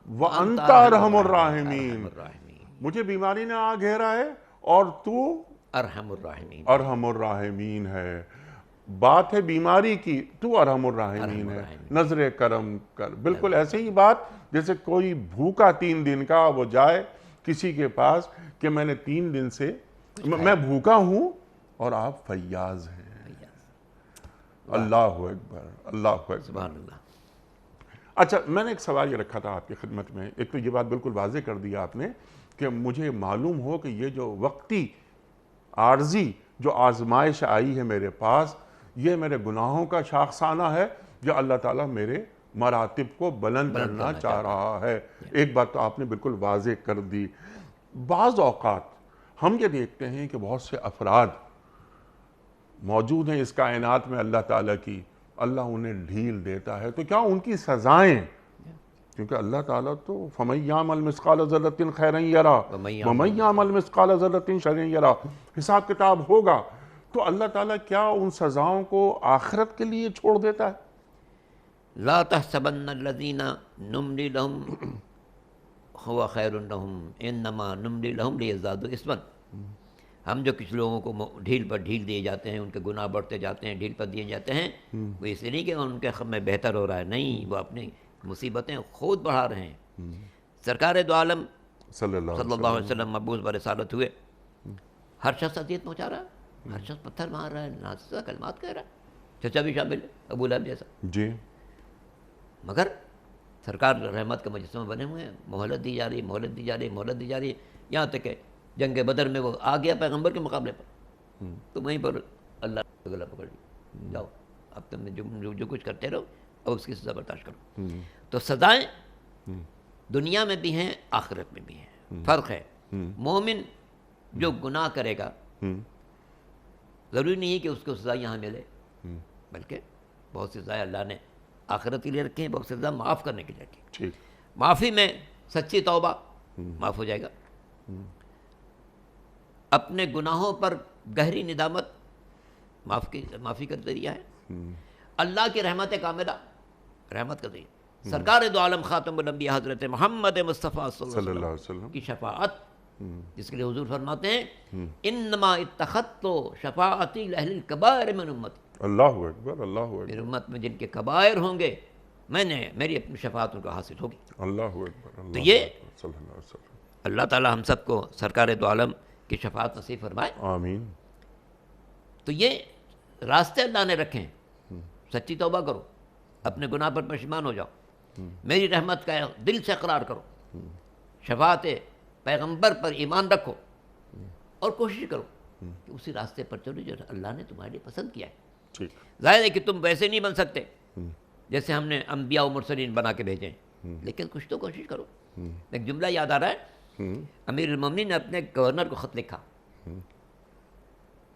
وانت ارحم الراحمین, مجھے بیماری نے آ گھیرا ہے اور تو ارحم الراحمین ہے. بات ہے بیماری کی, تو ارحم الراحمین ہے, نظر کرم کر. بالکل ایسے ہی بات جیسے کوئی بھوکا 3 دن کا وہ جائے کسی کے پاس کہ میں نے 3 دن سے میں بھوکا ہوں اور آپ فیاض ہیں. اللہ اکبر, اللہ اکبر, سبحان اللہ. اچھا میں نے ایک سوال یہ رکھا تھا آپ کی خدمت میں. ایک تو یہ بات بالکل واضح کر دیا آپ نے کہ مجھے معلوم ہو کہ یہ جو وقتی عارضی جو آزمائش آئی ہے میرے پاس, یہ میرے گناہوں کا شاخسانہ ہے یا اللہ تعالیٰ میرے مراتب کو بلند کرنا چاہ رہا ہے. ایک بات تو آپ نے بالکل واضح کر دی. بعض اوقات ہم یہ دیکھتے ہیں کہ بہت سے افراد موجود ہیں اس کائنات میں اللہ تعالیٰ کی، اللہ انہیں ڈھیل دیتا ہے، تو کیا ان کی سزائیں، کیونکہ اللہ تعالیٰ تو فَمَن يَعْمَلْ مِثْقَالَ ذَرَّةٍ خَيْرًا يَرَهُ وَمَن يَعْمَلْ مِثْقَالَ ذَرَّةٍ شَرًّا يَرَهُ، حساب کتاب ہوگا. تو اللہ تعالیٰ کیا ان سزاؤں کو آخرت کے لیے چھوڑ دیتا ہے؟ لا تحسبن الذین نملی لهم هو خیر لهم انما نملی لهم لیزدادوا اثما. ہم جو کچھ لوگوں کو ڈھیل پر ڈھیل دیے جاتے ہیں، ان کے گناہ بڑھتے جاتے ہیں، ڈھیل پر دیے جاتے ہیں، وہ اس لیے نہیں کہ ان کے خم میں بہتر ہو رہا ہے، نہیں، وہ اپنی مصیبتیں خود بڑھا رہے ہیں. سرکار دو عالم صلی اللہ صلی اللہ علیہ وسلم مبعوث برسالت ہوئے، ہر شخص اذیت پہنچا رہا ہے، ہر شخص پتھر مار رہا ہے، ناصحہ کلمات کہہ رہا ہے، چچا بھی شامل ہے ابو لہب جیسا. جی. مگر سرکار رحمت کا مجسمہ بنے ہوئے ہیں، مہلت دی جا رہی، مہلت دی جا رہی، مہلت دی جا رہی، یہاں تک کہ جنگ بدر میں وہ آ گیا پیغمبر کے مقابلے پر، تو وہیں پر اللہ نے گلا پکڑ لیا، جاؤ اب تم نے جو کچھ کرتے رہو، اب اس کی سزا برداشت کرو. تو سزائیں دنیا میں بھی ہیں، آخرت میں بھی ہیں. فرق ہے، مومن جو گناہ کرے گا ضروری نہیں ہے کہ اس کو سزا یہاں ملے، بلکہ بہت سی سزائیں اللہ نے آخرت کے لیے رکھی ہیں، بہت سی سزا معاف کرنے کے لیے رکھی. معافی میں سچی توبہ معاف ہو جائے گا، اپنے گناہوں پر گہری ندامت معافی کا ذریعہ ہے، اللہ کی رحمت کاملہ رحمت کا ذریعہ. سرکار دو عالم خاتم الانبیاء حضرت محمد مصطفیٰ صلی اللہ علیہ وسلم کی شفاعت، جس کے لیے حضور فرماتے ہیں انما اتخذت شفاعتی لأہل الکبائر من امتی. اللہ اکبر، اللہ اکبر. میری امت میں جن کے کبائر ہوں گے، میری اپنی شفاعت ان کو حاصل ہوگی. اللہ اکبر. تو یہ صلی اللہ علیہ وسلم. اللہ تعالی ہم سب کو سرکار دو عالم کی شفاعت نصیب فرمائے. آمین. تو یہ راستے اللہ نے رکھے ہیں، سچی توبہ کرو، اپنے گناہ پر پشیمان ہو جاؤ، میری رحمت کا دل سے اقرار کرو، شفاعت پیغمبر پر ایمان رکھو، اور کوشش کرو کہ اسی راستے پر چلو جو اللہ نے تمہارے لیے پسند کیا ہے. ظاہر ہے کہ تم ویسے نہیں بن سکتے جیسے ہم نے انبیاء و مرسلین بنا کے بھیجے ہیں، لیکن کچھ تو کوشش کرو. ایک جملہ یاد آ رہا ہے، امیر المومنین نے اپنے گورنر کو خط لکھا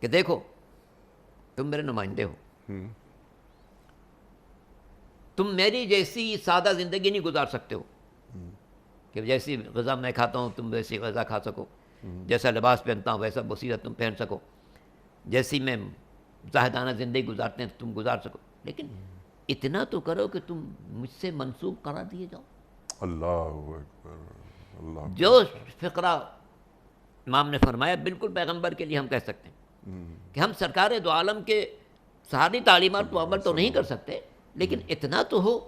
کہ دیکھو تم میرے نمائندے ہو، تم میری جیسی سادہ زندگی نہیں گزار سکتے ہو کہ جیسی غذا میں کھاتا ہوں تم ویسی غذا کھا سکو، جیسا لباس پہنتا ہوں ویسا بصیرت تم پہن سکو، جیسی میں زاہدانہ زندگی گزارتے ہیں تم گزار سکو، لیکن اتنا تو کرو کہ تم مجھ سے منسوب قرار دیے جاؤ. اللہ اکبر. اللہ. جو فقرہ امام نے فرمایا بالکل پیغمبر کے لیے ہم کہہ سکتے ہیں کہ ہم سرکار دو عالم کے ساری تعلیمات پر عمل تو نہیں کر سکتے، لیکن اتنا تو ہو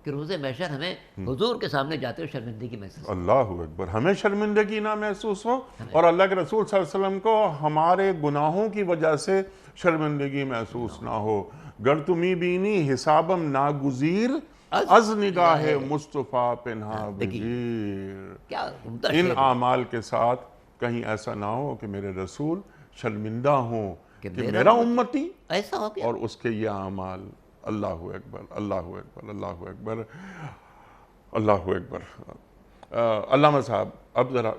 کہ روز محشر ہمیں حضور کے سامنے جاتے ہوئے شرمندگی محسوس ہو. اللہ اکبر. ہمیں شرمندگی نہ محسوس ہو، اور اللہ کے رسول صلی اللہ علیہ وسلم کو ہمارے گناہوں کی وجہ سے شرمندگی محسوس نہ ہو. گر تمی بینی حسابم ناگزیر از نگاہ مصطفیٰ پنہا بگیر. ان اعمال کے ساتھ کہیں ایسا نہ ہو کہ میرے رسول شرمندہ ہوں کہ میرا امتی ایسا ہو گیا اور اس کے یہ اعمال. اللہ اکبر، اللہ اکبر، اللہ اکبر، اللہ اکبر. علامہ صاحب، اب ذرا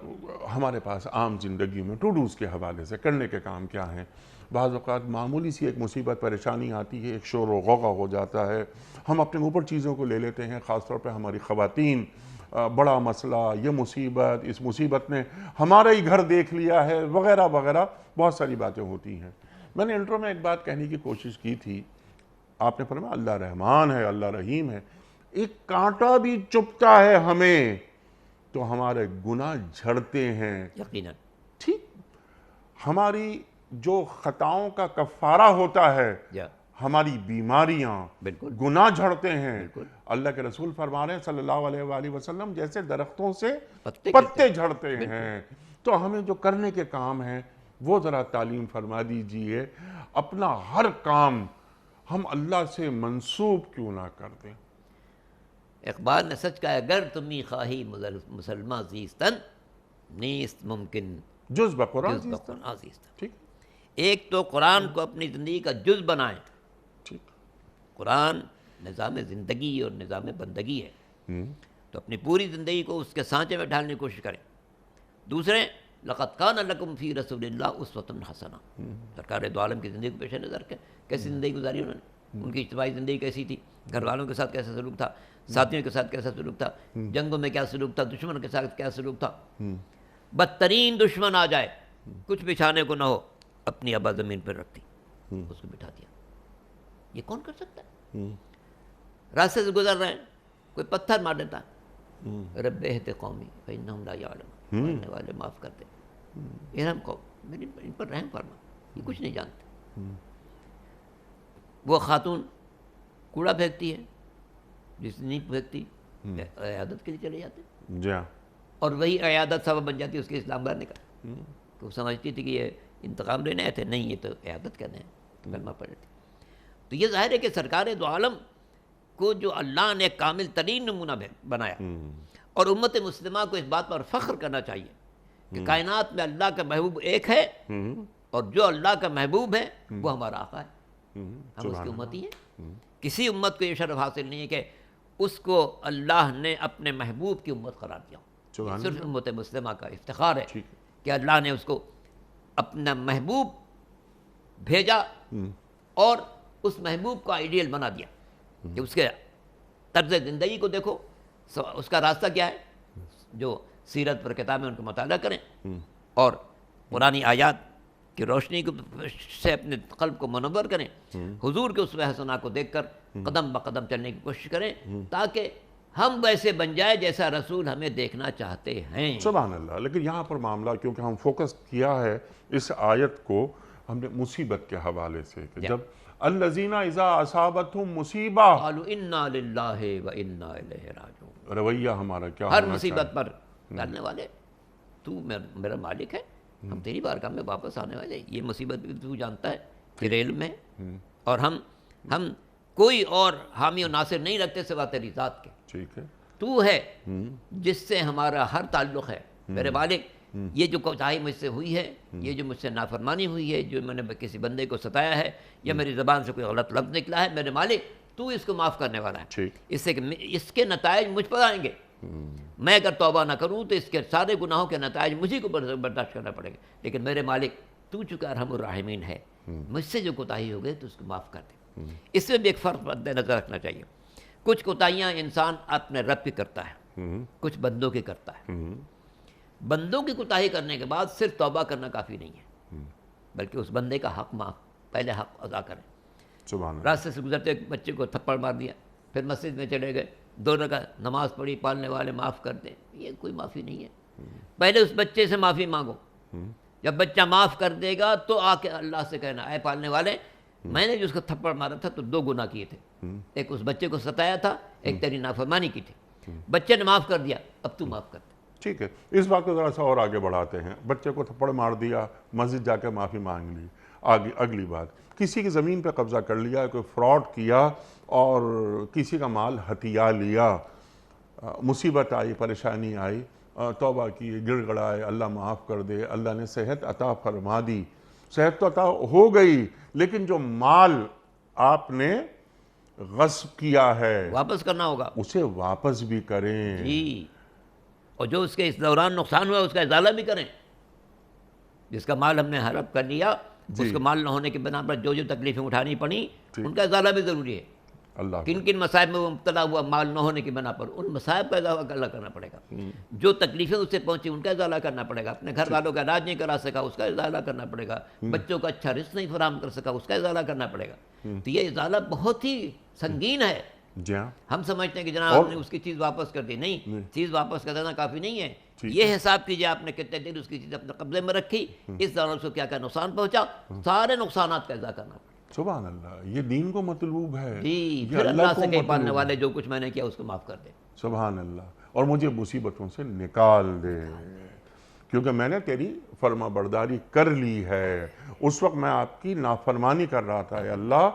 ہمارے پاس عام زندگی میں ٹو ڈوز کے حوالے سے کرنے کے کام کیا ہیں؟ بعض اوقات معمولی سی ایک مصیبت پریشانی آتی ہے، ایک شور و غوغا ہو جاتا ہے، ہم اپنے اوپر چیزوں کو لے لیتے ہیں، خاص طور پہ ہماری خواتین. بڑا مسئلہ، یہ مصیبت، اس مصیبت نے ہمارا ہی گھر دیکھ لیا ہے، وغیرہ وغیرہ بہت ساری باتیں ہوتی ہیں. میں نے انٹرو میں ایک بات کہنے کی کوشش کی تھی، آپ نے فرمایا اللہ رحمان ہے، اللہ رحیم ہے. ایک کانٹا بھی چبھتا ہے ہمیں تو ہمارے گناہ جھڑتے ہیں. یقیناً. ٹھیک، ہماری جو خطاؤں کا کفارہ ہوتا ہے، ہماری بیماریاں، گناہ جھڑتے ہیں. اللہ کے رسول فرما رہے ہیں صلی اللہ علیہ وآلہ وسلم جیسے درختوں سے پتے جھڑتے ہیں. تو ہمیں جو کرنے کے کام ہیں وہ ذرا تعلیم فرما دیجئے. اپنا ہر کام ہم اللہ سے منسوب کیوں نہ کر دیں؟ اقبال نے سچ کہا، اگر تمہیں خواہی مسلمہ زیستن نیست ممکن جز بقرآن زیستن. ٹھیک. ایک تو قرآن کو اپنی زندگی کا جز بنائیں. ٹھیک. قرآن نظام زندگی اور نظام بندگی ہے، تو اپنی پوری زندگی کو اس کے سانچے میں ڈھالنے کی کوشش کریں. دوسرے، لقد کان لکم فی رسول اللہ اسوۃ حسنہ، سرکار دو عالم کی زندگی کو پیش نظر کیسی زندگی گزاری انہوں نے، ان کی اجتماعی زندگی کیسی تھی، گھر والوں کے ساتھ کیسا سلوک تھا، ساتھیوں کے ساتھ کیسا سلوک تھا، جنگوں میں کیا سلوک تھا، دشمن کے ساتھ کیا سلوک تھا. بدترین دشمن آ جائے، کچھ بچھانے کو نہ ہو، اپنی ابا زمین پر رکھ دی، اس کو بٹھا دیا. یہ کون کر سکتا ہے؟ راستے سے گزر رہے ہیں، کوئی پتھر مار دیتا ہے، رب اہد قومی فانہم لا یعلمون، ماننے والے معاف کر دے، ارحم قوم، میری ان پر رحم فرما، یہ کچھ نہیں جانتے. وہ خاتون کوڑا پھینکتی ہے، جس نہیں پھینکتی عیادت کے لیے چلے جاتے، جی ہاں. اور وہی عیادت سبب بن جاتی ہے اس کے اسلام لانے کا. تو وہ سمجھتی تھی کہ یہ انتقام لینے آئے تھے، نہیں یہ تو عیادت کرنے ہیں، تو کلمہ پڑھ لیتی. تو یہ ظاہر ہے کہ سرکار دو عالم کو جو اللہ نے کامل ترین نمونہ بنایا، اور امت مسلمہ کو اس بات پر فخر کرنا چاہیے کہ کائنات میں اللہ کا محبوب ایک ہے، اور جو اللہ کا محبوب ہے وہ ہمارا آقا ہے، ہم اس کی امتی ہیں. کسی امت کو یہ شرف حاصل نہیں ہے کہ اس کو اللہ نے اپنے محبوب کی امت قرار دیا. صرف امت مسلمہ کا افتخار ہے کہ اللہ نے اس کو اپنا محبوب بھیجا، اور اس محبوب کا آئیڈیل بنا دیا کہ اس کے طرز زندگی کو دیکھو، اس کا راستہ کیا ہے. جو سیرت پر کتابیں ان کو مطالعہ کریں، اور قرآنی آیات کی روشنی سے اپنے قلب کو منور کریں، حضور کے اسوہ حسنہ کو دیکھ کر قدم بقدم چلنے کی کوشش کریں، تاکہ ہم ویسے بن جائے جیسا رسول ہمیں دیکھنا چاہتے ہیں. سبحان اللہ. لیکن یہاں پر معاملہ، کیونکہ ہم فوکس کیا ہے اس آیت کو ہم نے مصیبت کے حوالے سے، کہ جب الذین اذا اصابتہم مصیبہ قالوا انا للہ و انا الیہ راجعون، رویہ ہمارا کیا ہر ہونا مصیبت پر ڈالنے والے تو میرا مالک ہے، ہم تیری بارگاہ میں واپس آنے والے ہیں. یہ مصیبت بھی تو جانتا ہے تیرے علم میں، اور ہم کوئی اور حامی و ناصر نہیں رکھتے سوا تیری ذات کے. ٹھیک ہے. تو ہے جس سے ہمارا ہر تعلق ہے میرے مالک. یہ جو کوتاہی مجھ سے ہوئی ہے، یہ جو مجھ سے نافرمانی ہوئی ہے، جو میں نے کسی بندے کو ستایا ہے، یا میری زبان سے کوئی غلط لفظ نکلا ہے، میرے مالک تو اس کو معاف کرنے والا ہے. اس سے کہ اس کے نتائج مجھ پر آئیں گے. میں اگر توبہ نہ کروں تو اس کے سارے گناہوں کے نتائج مجھے کو برداشت کرنا پڑے گا. لیکن میرے مالک تو چونکہ ارحم الراحمین ہے، مجھ سے جو کوتاہی ہو گئی تو اس کو معاف کر دے. اس میں بھی ایک فرق مد نظر رکھنا چاہیے. کچھ کوتاہیاں انسان اپنے رب کی کرتا ہے، کچھ بندوں کی کرتا ہے. بندوں کی کوتاہی کرنے کے بعد صرف توبہ کرنا کافی نہیں ہے، بلکہ اس بندے کا حق پہلے حق ادا کریں. راستے سے گزرتے ایک بچے کو تھپڑ مار دیا، پھر مسجد میں چلے گئے، 2 رکعت نماز پڑھی، پالنے والے معاف کر دیں، یہ کوئی معافی نہیں ہے. پہلے اس بچے سے معافی مانگو. جب بچہ معاف کر دے گا تو آ کے اللہ سے کہنا، اے پالنے والے، میں نے جو اس کو تھپڑ مارا تھا تو 2 گناہ کیے تھے، ایک اس بچے کو ستایا تھا، ایک تیری نافرمانی کی تھی. بچے نے معاف کر دیا، اب تو معاف کر دے. ٹھیک ہے. اس بات کو ذرا سا اور آگے بڑھاتے ہیں. بچے کو تھپڑ مار دیا، مسجد جا کے معافی مانگ لی. اگلی بات، کسی کی زمین پہ قبضہ کر لیا، کوئی فراڈ کیا اور کسی کا مال ہتھیا لیا، مصیبت آئی، پریشانی آئی، توبہ کی، گڑ گڑائے، اللہ معاف کر دے، اللہ نے صحت عطا فرما دی. صحت تو عطا ہو گئی، لیکن جو مال آپ نے غصب کیا ہے واپس کرنا ہوگا، اسے واپس بھی کریں. جی. اور جو اس کے اس دوران نقصان ہوا اس کا ازالہ بھی کریں. جس کا مال ہم نے ہڑپ کر لیا، اس کو مال نہ ہونے کے بنا پر جو تکلیفیں اٹھانی پڑی، ان کا ازالہ بھی ضروری ہے. کن کن مصائب میں وہ مبتلا ہوا مال نہ ہونے کی بنا پر، ان مصائب کا ازالہ کرنا پڑے گا. جو تکلیفیں اس سے پہنچی ان کا ازالہ کرنا پڑے گا. اپنے گھر والوں کا علاج نہیں کرا سکا، اس کا ازالہ کرنا پڑے گا. بچوں کا اچھا رزق نہیں فراہم کر سکا، اس کا ازالہ کرنا پڑے گا. تو یہ ازالہ بہت ہی سنگین ہے. ہم سمجھتے ہیں کہ جناب آپ نے اس کی چیز واپس کر دی. نہیں، چیز واپس کر دینا کافی نہیں ہے. یہ حساب کیجئے آپ نے کتنے دن اس کی چیز اپنے قبضے میں رکھی، اس دوران اس کو کیا کیا نقصان پہنچا، سارے نقصانات کا ادا کرنا پڑا. سبحان اللہ. یہ دین کو مطلوب ہے. جی. پھر اللہ سے کہیں پالنے والے جو کچھ میں نے کیا اس کو معاف کر دے. سبحان اللہ. اور مجھے مصیبتوں سے نکال دے، کیونکہ میں نے تیری فرما برداری کر لی ہے. اس وقت میں آپ کی نافرمانی کر رہا تھا. اے اللہ،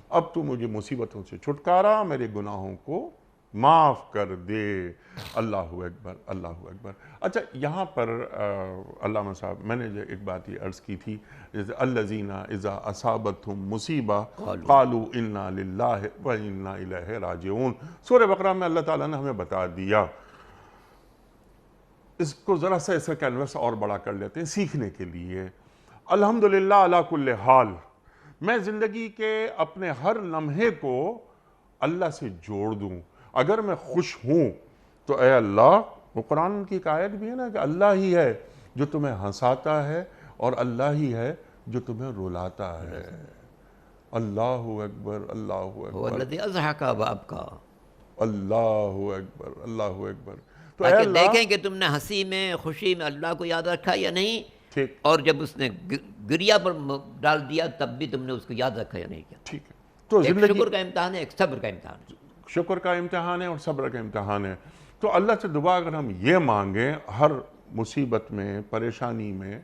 اب تو مجھے مصیبتوں سے چھٹکارا، میرے گناہوں کو معاف کر دے۔ اللہ اکبر، اللہ اکبر۔ اچھا یہاں پر علامہ صاحب میں نے جو ایک بات یہ عرض کی تھی، جیسے الذین اذا اصابتہم مصیبہ قالوا انا للہ و انا الیہ راجعون، سورہ بقرہ میں اللہ تعالیٰ نے ہمیں بتا دیا۔ اس کو ذرا سا ایسا کینوس اور بڑا کر لیتے ہیں سیکھنے کے لیے۔ الحمدللہ علی کل حال، میں زندگی کے اپنے ہر لمحے کو اللہ سے جوڑ دوں۔ اگر میں خوش ہوں تو اے اللہ، وہ قرآن کی ایک آیت بھی ہے نا کہ اللہ ہی ہے جو تمہیں ہنساتا ہے اور اللہ ہی ہے جو تمہیں رلاتا ہے۔ اللہ اکبر، اللہ هو اکبر، الذی اضحک وابکا، اللہ اکبر، اللہ اکبر۔ تو اے تاکہ اللہ، دیکھیں کہ تم نے ہنسی میں خوشی میں اللہ کو یاد رکھا یا نہیں، ٹھیک اور جب اس نے گریا پر ڈال دیا تب بھی تم نے اس کو یاد رکھا یا نہیں کیا۔ ٹھیک ہے۔ تو ایک زندگی شکر کا امتحان ہے، ایک صبر کا امتحان ہے۔ شکر کا امتحان ہے اور صبر کا امتحان ہے۔ تو اللہ سے دعا اگر ہم یہ مانگیں ہر مصیبت میں، پریشانی میں،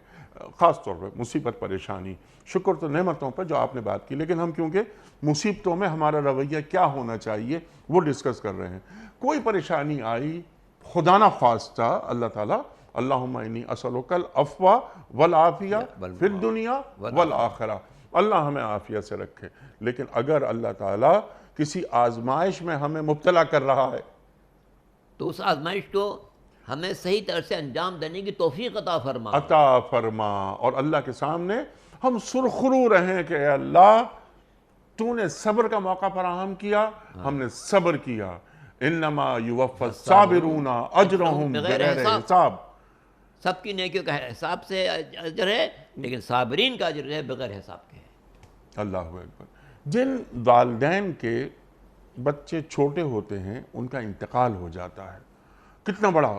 خاص طور پر مصیبت پریشانی، شکر تو نعمتوں پر جو آپ نے بات کی، لیکن ہم کیونکہ مصیبتوں میں ہمارا رویہ کیا ہونا چاہیے وہ ڈسکس کر رہے ہیں۔ کوئی پریشانی آئی، خدا نہ خواستہ اللہ تعالیٰ، اللہم انی اسألک العفو والعافیہ فی الدنیا والآخرہ، اللہ ہمیں عافیت سے رکھے۔ لیکن اگر اللہ تعالیٰ کسی آزمائش میں ہمیں مبتلا کر رہا ہے تو اس آزمائش کو ہمیں صحیح طرح سے انجام دینے کی توفیق عطا فرما۔ عطا فرما، اور اللہ کے سامنے ہم سرخرو رہیں کہ اے اللہ تو نے صبر کا موقع فراہم کیا، ہم نے صبر کیا۔ انما یوفی الصابرون اجرہم بغیر حساب، سب کی نیکیوں کا حساب سے اجر ہے، لیکن صابرین کا اجر ہے بغیر حساب کے ہے۔ اللہ اکبر۔ جن والدین کے بچے چھوٹے ہوتے ہیں ان کا انتقال ہو جاتا ہے، کتنا بڑا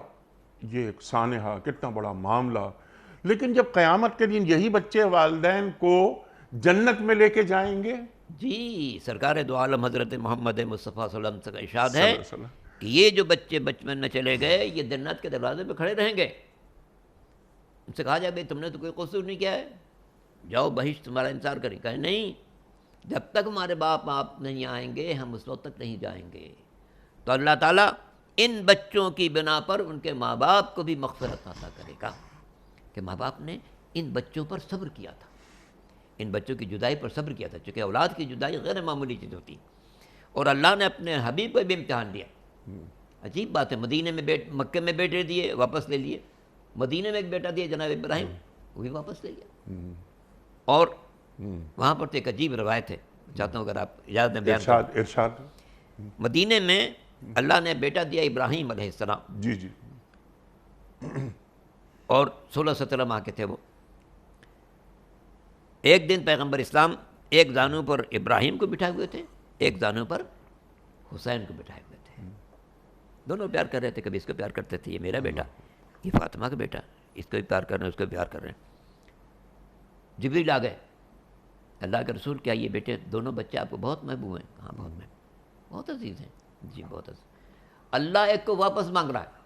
یہ ایک سانحہ، کتنا بڑا معاملہ، لیکن جب قیامت کے دن یہی بچے والدین کو جنت میں لے کے جائیں گے، جی، سرکار دو عالم حضرت محمد مصطفیٰ صلی اللہ علیہ وسلم کا ارشاد صلی ہے اللہ علیہ وسلم، کہ یہ جو بچے بچپن میں چلے گئے یہ جنت کے دروازے پہ کھڑے رہیں گے۔ ان سے کہا جائے بھائی تم نے تو کوئی قصور نہیں کیا ہے، جاؤ بہشت تمہارا انتظار کریں۔ کہیں نہیں، جب تک ہمارے باپ آپ نہیں آئیں گے ہم اس وقت تک نہیں جائیں گے۔ تو اللہ تعالیٰ ان بچوں کی بنا پر ان کے ماں باپ کو بھی مغفرت عطا کرے گا کہ ماں باپ نے ان بچوں پر صبر کیا تھا، ان بچوں کی جدائی پر صبر کیا تھا، چونکہ اولاد کی جدائی غیر معمولی چیز ہوتی ہے، اور اللہ نے اپنے حبیب کو بھی امتحان لیا۔ عجیب بات ہے، مدینے میں مکے میں بیٹے دیے واپس لے لیے، مدینے میں ایک بیٹا دیا جناب ابراہیم، وہ بھی واپس لے لیا۔ اور وہاں پر تو ایک عجیب روایت ہے، چاہتا ہوں اگر آپ اجازت میں بیان کروں۔ ارشاد۔ مدینے میں اللہ نے بیٹا دیا ابراہیم علیہ السلام، جی جی، اور 16-17 ماہ کے تھے وہ۔ ایک دن پیغمبر اسلام ایک زانو پر ابراہیم کو بٹھائے ہوئے تھے، ایک زانو پر حسین کو بٹھائے ہوئے تھے، دونوں پیار کر رہے تھے۔ کبھی اس کو پیار کرتے تھے، یہ میرا بیٹا، یہ فاطمہ کا بیٹا، اس کو بھی پیار کر رہے ہیں، اس کو بھی پیار کر رہے ہیں۔ جبریل آ گئے، اللہ کے رسول کیا یہ بیٹے دونوں بچے آپ کو بہت محبوب ہیں؟ ہاں بہت محبوب، بہت عزیز ہیں جی، بہت عزیز۔ اللہ ایک کو واپس مانگ رہا ہے،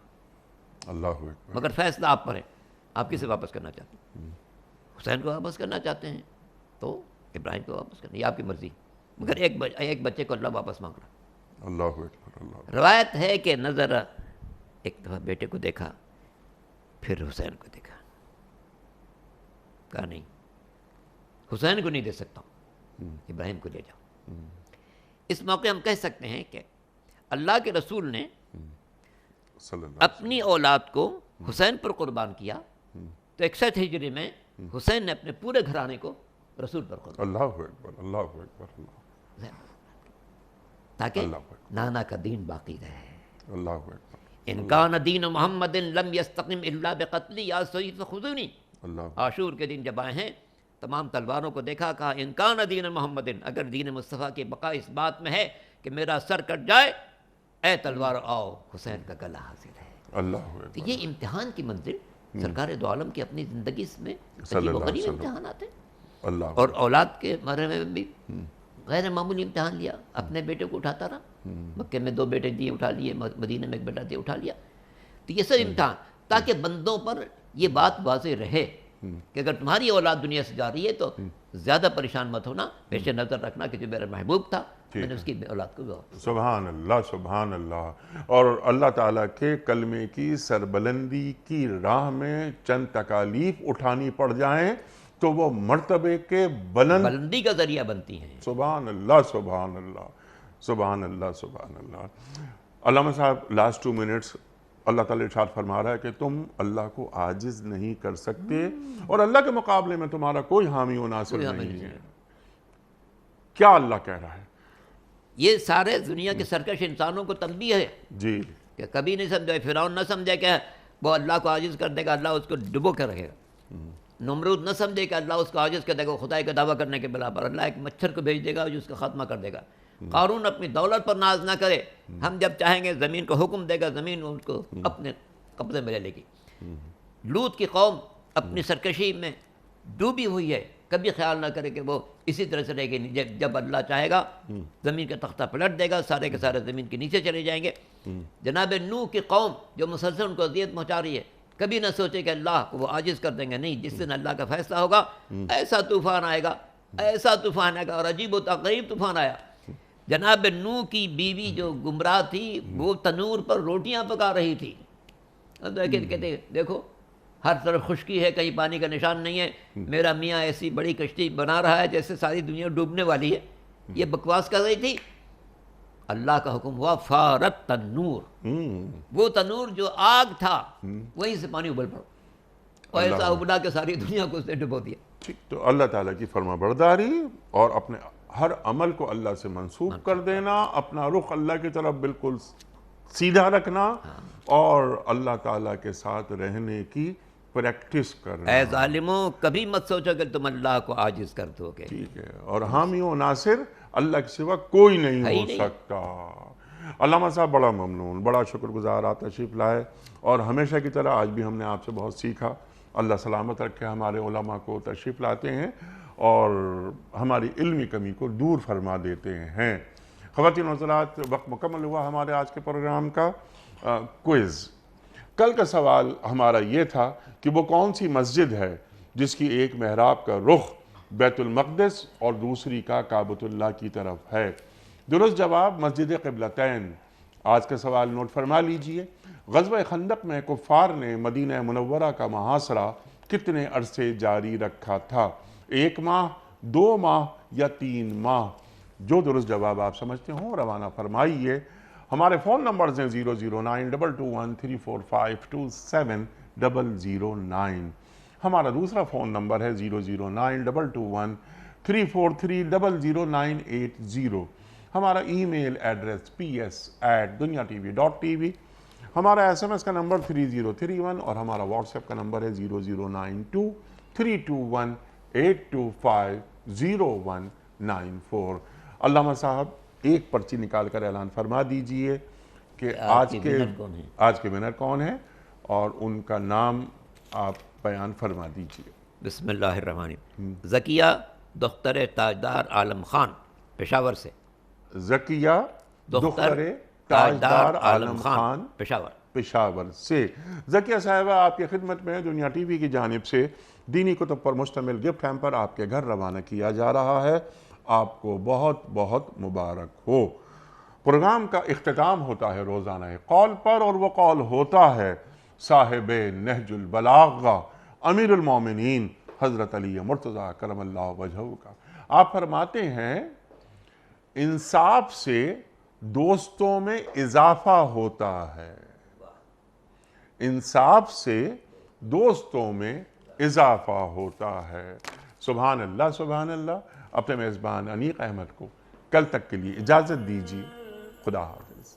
اللہ اکبر، مگر فیصلہ آپ پر ہے، آپ کسے واپس کرنا چاہتے ہیں؟ حسین کو واپس کرنا چاہتے ہیں تو ابراہیم کو واپس کرنا، یہ آپ کی مرضی، مگر ایک بچے کو اللہ واپس مانگ رہا ہے۔ اللہ اکبر، اللہ روایت ہے کہ نظر ایک دفعہ بیٹے کو دیکھا، پھر حسین کو دیکھا، کہا نہیں حسین کو نہیں دے سکتا ہوں، ابراہیم کو لے جاؤ۔ اس موقع ہم کہہ سکتے ہیں کہ اللہ کے رسول نے صلی اللہ اپنی اولاد کو حسین پر قربان کیا، تو 61 ہجری میں حسین نے اپنے پورے گھرانے کو رسول پر قربان اللہ اکبر، اللہ اکبر، اللہ کیا، تاکہ اللہ اکبر، نانا کا دین باقی رہے۔ اللہ اکبر، ان کان دین محمد لم یستقم الا بقتلی یا سیف خذونی۔ اللہ عاشور کے دن جب آئے ہیں تمام تلواروں کو دیکھا، کہا ان کان دین محمد، اگر دین مصطفیٰ کی بقا اس بات میں ہے کہ میرا سر کٹ جائے، اے تلوار آؤ، حسین کا گلا حاصل ہے۔ اللہ تو اکبر، یہ امتحان کی منزل سرکار دو عالم کی اپنی زندگی میں صلی عجیب و اللہ علیہ غریب وسلم، امتحانات ہیں، اللہ اور اولاد کے بارے میں بھی غیر معمولی امتحان لیا۔ اپنے بیٹے کو اٹھاتا رہا، مکے میں 2 بیٹے دیے اٹھا لیے، مدینہ میں 1 بیٹا دیے اٹھا لیا۔ تو یہ سب امتحان، تاکہ بندوں پر یہ بات واضح رہے کہ اگر تمہاری اولاد دنیا سے جا رہی ہے تو زیادہ پریشان مت ہونا، پیش نظر رکھنا کہ جو میرا محبوب تھا میں نے اس کی اولاد کو دعا. سبحان اللہ سبحان اللہ. اور اللہ تعالیٰ کے کلمے کی سربلندی کی راہ میں چند تکالیف اٹھانی پڑ جائیں تو وہ مرتبے کے بلندی کا ذریعہ بنتی ہیں. سبحان اللہ سبحان اللہ سبحان اللہ سبحان اللہ. علامہ صاحب لاسٹ 2 منٹس اللہ تعالیٰ ارشاد فرما رہا ہے کہ تم اللہ کو عاجز نہیں کر سکتے اور اللہ کے مقابلے میں تمہارا کوئی حامی و ناصر نہیں ہے. کیا اللہ کہہ رہا ہے؟ یہ سارے دنیا کے سرکش انسانوں کو تنبیہ ہے جی کہ کبھی نہیں سمجھے. فرعون نہ سمجھے کہ وہ اللہ کو عاجز کر دے گا، اللہ اس کو ڈبو کے رکھے گا. نمرود نہ سمجھے کہ اللہ اس کو عاجز کر دے گا، خدائی کا دعویٰ کرنے کے بلا پر اللہ ایک مچھر کو بھیج دے گا جو اس کا خاتمہ کر دے گا. قارون اپنی دولت پر ناز نہ کرے، ہم جب چاہیں گے زمین کو حکم دے گا، زمین اس کو اپنے قبضے میں لے لے گی. لوط کی قوم اپنی سرکشی میں ڈوبی ہوئی ہے، کبھی خیال نہ کرے کہ وہ اسی طرح سے رہے گی. جب اللہ چاہے گا زمین کا تختہ پلٹ دے گا، سارے کے سارے زمین کے نیچے چلے جائیں گے. جناب نوح کی قوم جو مسلسل ان کو اذیت پہنچا رہی ہے، کبھی نہ سوچے کہ اللہ کو وہ عاجز کر دیں گے. نہیں، جس دن اللہ کا فیصلہ ہوگا ایسا طوفان آئے گا، ایسا طوفان آئے گا. اور عجیب و تغریب طوفان آیا. جناب نوح کی بیوی جو گمراہ تھی وہ تنور پر روٹیاں پکا رہی تھی. کہتے دیکھو ہر طرف خشکی ہے، کہیں پانی کا نشان نہیں ہے، میرا میاں ایسی بڑی کشتی بنا رہا ہے جیسے ساری دنیا ڈوبنے والی ہے. یہ بکواس کر رہی تھی. اللہ کا حکم ہوا فارت تنور، وہ تنور جو آگ تھا وہیں سے پانی ابل پڑا اور ایسا ابلا کہ ساری دنیا کو اس نے ڈبو دیا. تو اللہ تعالیٰ کی فرما برداری اور اپنے ہر عمل کو اللہ سے منسوب کر دینا، اپنا رخ اللہ کی طرف بالکل سیدھا رکھنا اور اللہ تعالیٰ کے ساتھ رہنے کی پریکٹس کرنا. اے ظالموں کبھی مت سوچو کہ تم اللہ کو عاجز کر دو گے. ٹھیک ہے. اور حامی و ناصر اللہ کے سوا کوئی نہیں ہو سکتا. علامہ صاحب بڑا ممنون، بڑا شکر گزار آپ تشریف لائے اور ہمیشہ کی طرح آج بھی ہم نے آپ سے بہت سیکھا. اللہ سلامت رکھے ہمارے علماء کو تشریف لاتے ہیں اور ہماری علمی کمی کو دور فرما دیتے ہیں. خواتین و حضرات، وقت مکمل ہوا ہمارے آج کے پروگرام کا. کوئز کل کا سوال ہمارا یہ تھا کہ وہ کون سی مسجد ہے جس کی ایک محراب کا رخ بیت المقدس اور دوسری کا کعبۃ اللہ کی طرف ہے. درست جواب مسجد قبلتین. آج کا سوال نوٹ فرما لیجئے. غزوہ خندق میں کفار نے مدینہ منورہ کا محاصرہ کتنے عرصے جاری رکھا تھا؟ 1 ماہ، 2 ماہ یا 3 ماہ؟ جو درست جواب آپ سمجھتے ہوں روانہ فرمائیے. ہمارے فون نمبرز ہیں 0092213452709. ہمارا دوسرا فون نمبر ہے 009221343000980. ہمارا ای میل ایڈریس ps@dunyatv.tv. ہمارا SMS کا نمبر 3031 اور ہمارا واٹس ایپ کا نمبر ہے 00923218250194. علامہ صاحب ایک پرچی نکال کر اعلان فرما دیجئے کہ آج کے ونر کون ہیں اور ان کا نام آپ بیان فرما دیجئے. بسم اللہ الرحمن الرحیم. ذکیہ دختر تاجدار عالم خان پشاور سے. ذکیہ دختر تاجدار عالم خان پشاور سے. ذکیہ صاحبہ آپ کی خدمت میں دنیا ٹی وی کی جانب سے دینی کتب پر مشتمل گفٹ ہیمپر آپ کے گھر روانہ کیا جا رہا ہے. آپ کو بہت بہت مبارک ہو. پروگرام کا اختتام ہوتا ہے روزانہ قول پر اور وہ قول ہوتا ہے صاحب نہج البلاغہ امیر المومنین حضرت علی مرتضیٰ کرم اللہ وجہہ کا. آپ فرماتے ہیں انصاف سے دوستوں میں اضافہ ہوتا ہے. انصاف سے دوستوں میں اضافہ ہوتا ہے. سبحان اللہ سبحان اللہ. اپنے میزبان انیق احمد کو کل تک کے لیے اجازت دیجیے. خدا حافظ.